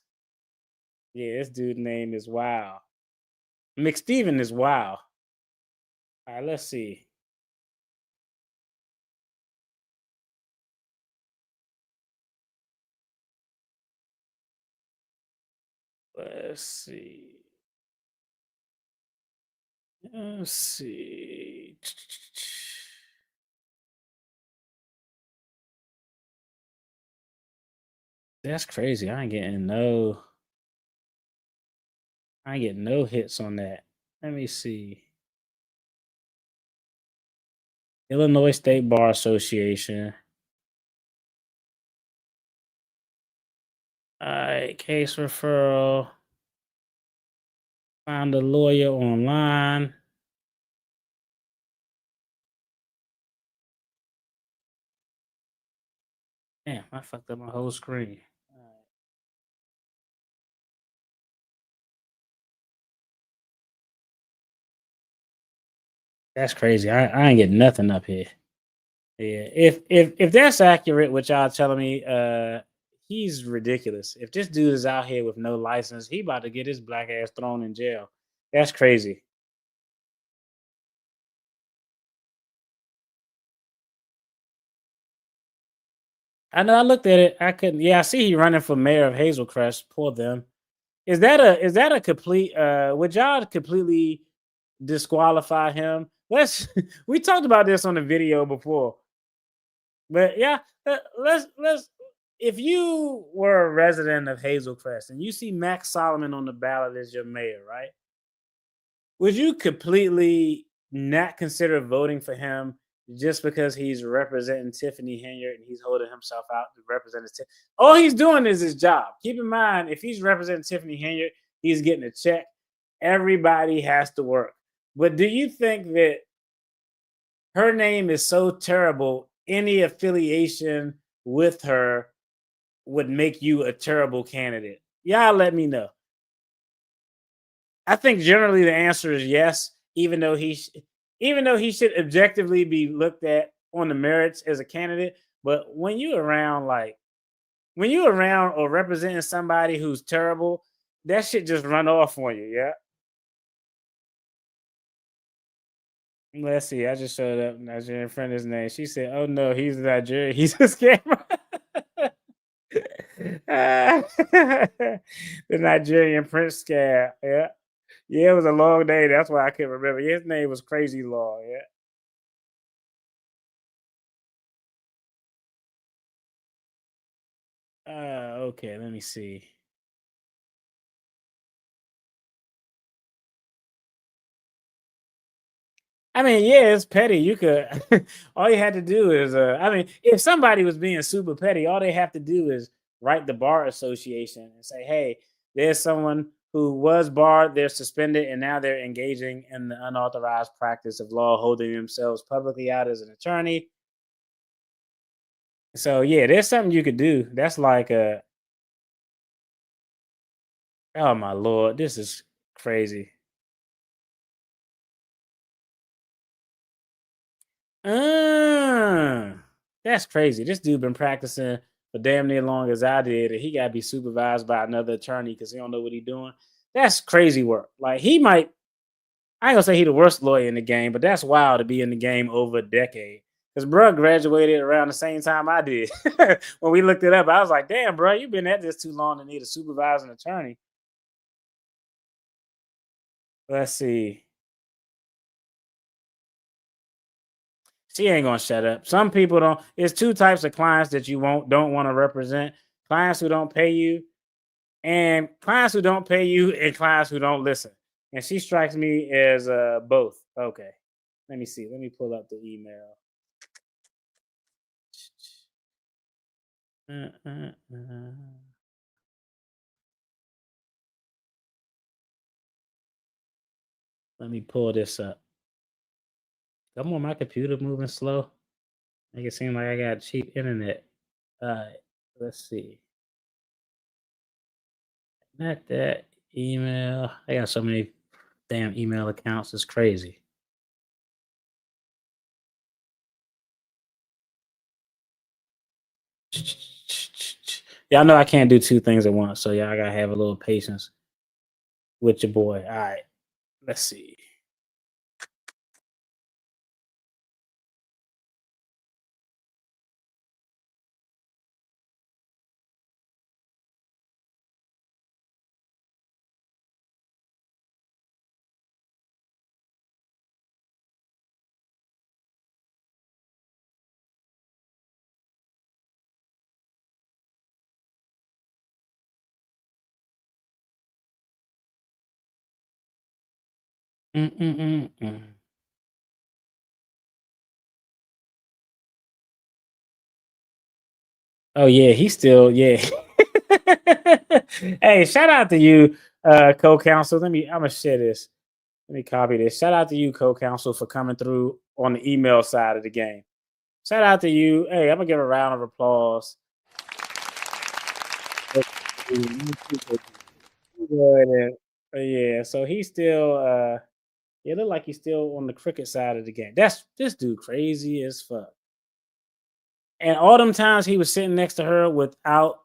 Yeah, this dude name is Wow. McSteven is Wow. All right, let's see. Let's see. Let's see. That's crazy. I ain't getting no hits on that. Let me see. Illinois State Bar Association. All right, case referral. Find a lawyer online. Damn, I fucked up my whole screen. That's crazy. I ain't getting nothing up here. Yeah, if that's accurate, what y'all telling me, he's ridiculous. If this dude is out here with no license, he about to get his black ass thrown in jail. That's crazy. I know. I looked at it. I couldn't. Yeah, I see he running for mayor of Hazelcrest. Poor them. Is that a complete? Would y'all completely disqualify him? We talked about this on the video before, but yeah, let's. If you were a resident of Hazelcrest and you see Max Solomon on the ballot as your mayor, right? Would you completely not consider voting for him just because he's representing Tiffany Henyard and he's holding himself out to represent his all he's doing is his job. Keep in mind, if he's representing Tiffany Henyard, he's getting a check. Everybody has to work. But do you think that her name is so terrible, any affiliation with her would make you a terrible candidate? Y'all let me know. I think generally the answer is yes, even though he should objectively be looked at on the merits as a candidate. But when you around or representing somebody who's terrible, that shit just run off on you, yeah. Let's see. I just showed up Nigerian friend his name. She said, "Oh no, he's Nigerian. He's a scammer." The Nigerian Prince scare. Yeah. Yeah, it was a long day. That's why I couldn't remember. His name was Crazy Law. Yeah. Okay, let me see. I mean, yeah, it's petty. You could all you had to do is I mean, if somebody was being super petty, all they have to do is write the bar association and say, "Hey, there's someone who was barred, they're suspended, and now they're engaging in the unauthorized practice of law, holding themselves publicly out as an attorney." So yeah, there's something you could do. That's like oh my lord, this is crazy. That's crazy. This dude been practicing for damn near long as I did, and he got to be supervised by another attorney because he don't know what he's doing. That's crazy work. Like he might, I ain't gonna say he the worst lawyer in the game, but that's wild to be in the game over a decade. Because bro graduated around the same time I did. When we looked it up, I was like, damn, bro, you've been at this too long to need a supervising attorney. Let's see. She ain't gonna shut up. Some people don't. It's two types of clients that you don't want to represent: clients who don't pay you, and clients who don't pay you, and clients who don't listen. And she strikes me as both. Okay, let me see. Let me pull up the email. Let me pull this up. Come on, my computer moving slow. Make it seem like I got cheap internet. All right, let's see. Not that email. I got so many damn email accounts. It's crazy. Y'all know I can't do two things at once, so y'all gotta have a little patience. with your boy. All right, let's see. Mm-mm-mm-mm. Oh yeah, he's still Hey, shout out to you, co-counsel. I'm gonna share this. Let me copy this. Shout out to you, co-counsel, for coming through on the email side of the game. Shout out to you. Hey, I'm gonna give a round of applause. Yeah, so he's still it look like he's still on the cricket side of the game. That's this dude crazy as fuck. And all them times he was sitting next to her without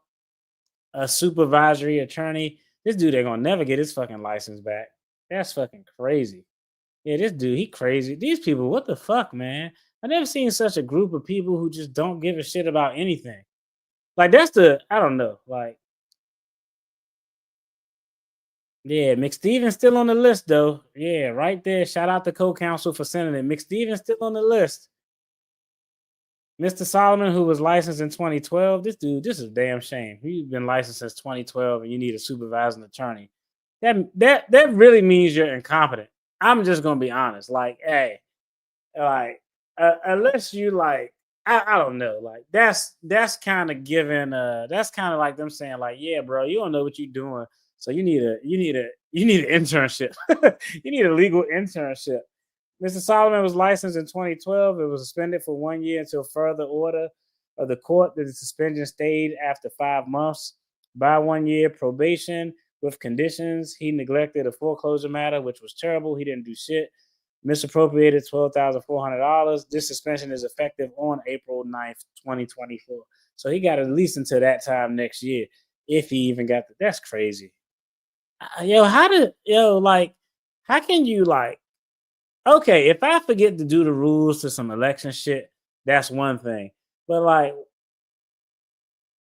a supervisory attorney, this dude ain't gonna never get his fucking license back. That's fucking crazy. Yeah, this dude, he crazy. These people, what the fuck, man? I never seen such a group of people who just don't give a shit about anything. Like I don't know. Like, yeah, McSteven's still on the list though. Yeah, right there. Shout out to co-counsel for sending it. McSteven's still on the list. Mr. Solomon, who was licensed in 2012, this is a damn shame. He's been licensed since 2012, and you need a supervising attorney. That really means you're incompetent. I'm just gonna be honest. Like, hey, like unless you like, I don't know. Like that's kind of given. That's kind of like them saying like, yeah, bro, you don't know what you're doing, so you need an internship. You need a legal internship. Mr. Solomon was licensed in 2012. It was suspended for 1 year until further order of the court. The suspension stayed after 5 months by 1 year probation with conditions. He neglected a foreclosure matter, which was terrible. He didn't do shit. Misappropriated $12,400. This suspension is effective on April 9th, 2024. So he got at least until that time next year, if he even got that. That's crazy. How can you like, okay, if I forget to do the rules to some election shit, that's one thing. But like,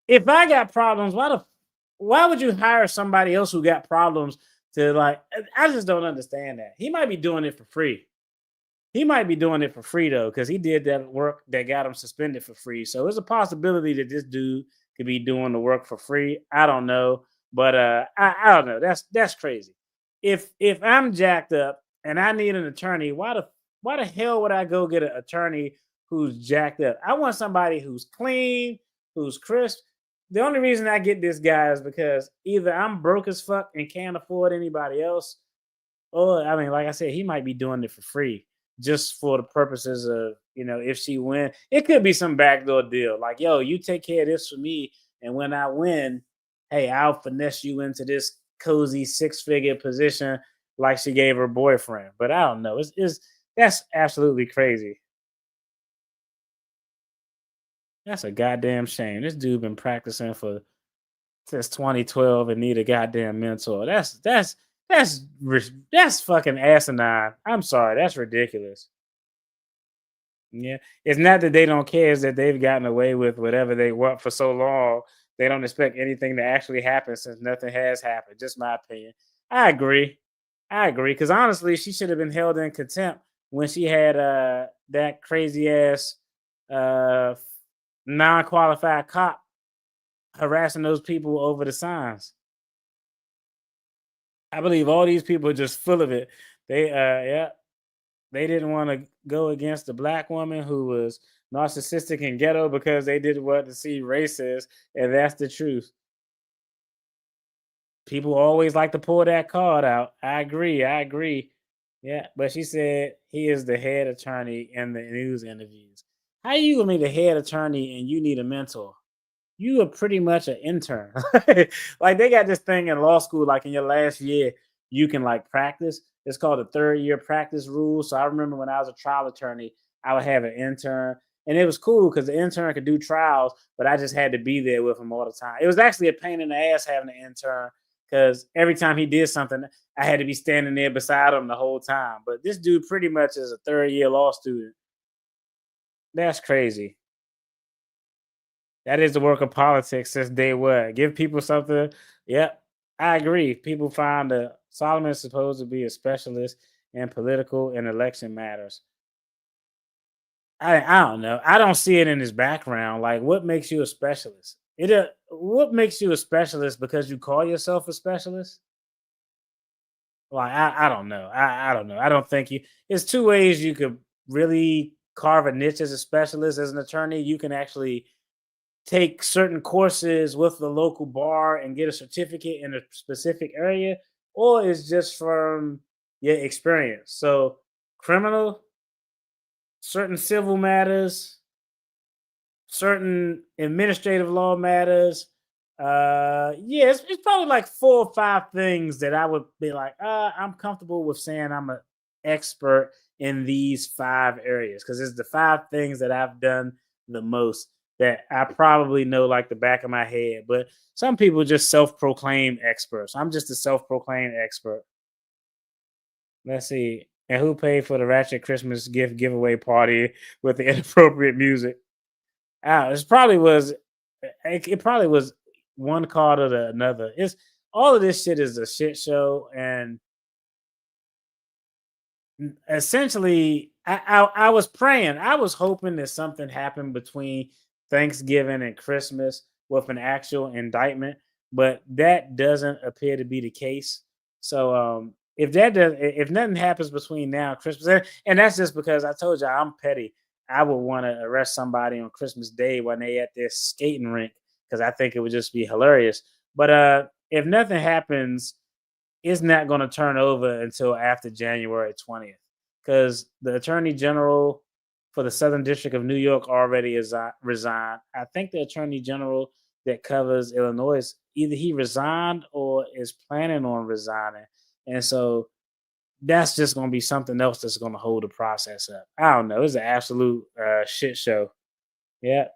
if I got problems, why would you hire somebody else who got problems to like? I just don't understand that. He might be doing it for free. He might be doing it for free though, because he did that work that got him suspended for free. So there's a possibility that this dude could be doing the work for free. I don't know, but I don't know. That's crazy. If I'm jacked up and I need an attorney, why the hell would I go get an attorney who's jacked up? I want somebody who's clean, who's crisp. The only reason I get this guy is because either I'm broke as fuck and can't afford anybody else, or I mean, like I said, he might be doing it for free just for the purposes of, if she win, it could be some backdoor deal. Like, yo, you take care of this for me, and when I win, hey, I'll finesse you into this cozy 6-figure position like she gave her boyfriend. But I don't know. That's absolutely crazy. That's a goddamn shame. This dude been practicing since 2012 and need a goddamn mentor. That's fucking asinine. I'm sorry. That's ridiculous. Yeah. It's not that they don't care, it's that they've gotten away with whatever they want for so long. They don't expect anything to actually happen since nothing has happened. Just my opinion. I agree. Because honestly, she should have been held in contempt when she had that crazy ass non-qualified cop harassing those people over the signs. I believe all these people are just full of it. They didn't want to go against the black woman who was narcissistic and ghetto because they didn't want to see racist, and that's the truth. People always like to pull that card out. I agree. Yeah, but she said he is the head attorney in the news interviews. How you gonna be the head attorney and you need a mentor? You are pretty much an intern. Like they got this thing in law school, like in your last year, you can like practice. It's called the 3rd-year practice rule. So I remember when I was a trial attorney, I would have an intern. And it was cool because the intern could do trials, but I just had to be there with him all the time. It was actually a pain in the ass having an intern because every time he did something, I had to be standing there beside him the whole time. But this dude pretty much is a third-year law student. That's crazy. That is the work of politics since day one. Give people something. Yep, I agree. People find that Solomon is supposed to be a specialist in political and election matters. I don't know. I don't see it in his background. Like, what makes you a specialist? What makes you a specialist because you call yourself a specialist? Like, I don't know. I don't know. I don't think you. There's two ways you could really carve a niche as a specialist. As an attorney, you can actually take certain courses with the local bar and get a certificate in a specific area, or it's just from your experience. So, criminal, certain civil matters, certain administrative law matters. Yeah, it's probably like 4 or 5 things that I would be like, I'm comfortable with saying I'm an expert in these 5 areas because it's the 5 things that I've done the most that I probably know like the back of my head. But some people just self-proclaim experts. I'm just a self-proclaimed expert. Let's see. And who paid for the Ratchet Christmas gift giveaway party with the inappropriate music? It probably was one card or another. It's all of this shit is a shit show, and essentially, I was praying, I was hoping that something happened between Thanksgiving and Christmas with an actual indictment, but that doesn't appear to be the case. So, if nothing happens between now and Christmas, and that's just because I told you I'm petty. I would want to arrest somebody on Christmas Day when they at their skating rink because I think it would just be hilarious. But if nothing happens, it's not going to turn over until after January 20th because the Attorney General for the Southern District of New York already resigned. I think the Attorney General that covers Illinois, either he resigned or is planning on resigning. And so that's just going to be something else that's going to hold the process up. I don't know. It's an absolute shit show. Yeah.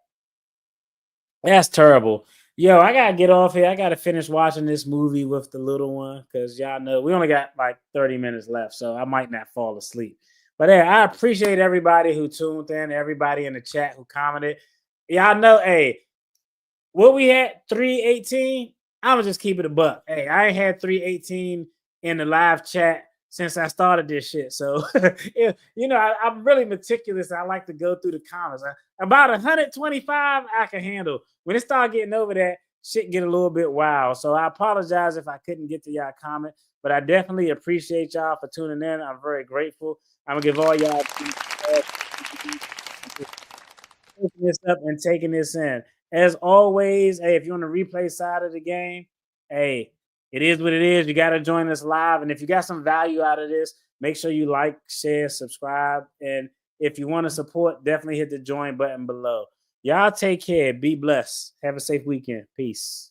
That's terrible. Yo, I got to get off here. I got to finish watching this movie with the little one because y'all know we only got like 30 minutes left, so I might not fall asleep. But hey, I appreciate everybody who tuned in, everybody in the chat who commented. Y'all know, hey, what we had 318. I'm gonna just keep it a buck. Hey, I ain't had 318 in the live chat since I started this shit. So, I'm really meticulous. I like to go through the comments. About 125, I can handle. When it start getting over that, shit get a little bit wild. So I apologize if I couldn't get to y'all comment, but I definitely appreciate y'all for tuning in. I'm very grateful. I'm gonna give all y'all taking this up and taking this in. As always, hey, if you're on the replay side of the game, hey, it is what it is. You got to join us live. And if you got some value out of this, make sure you like, share, subscribe. And if you want to support, definitely hit the join button below. Y'all take care. Be blessed. Have a safe weekend. Peace.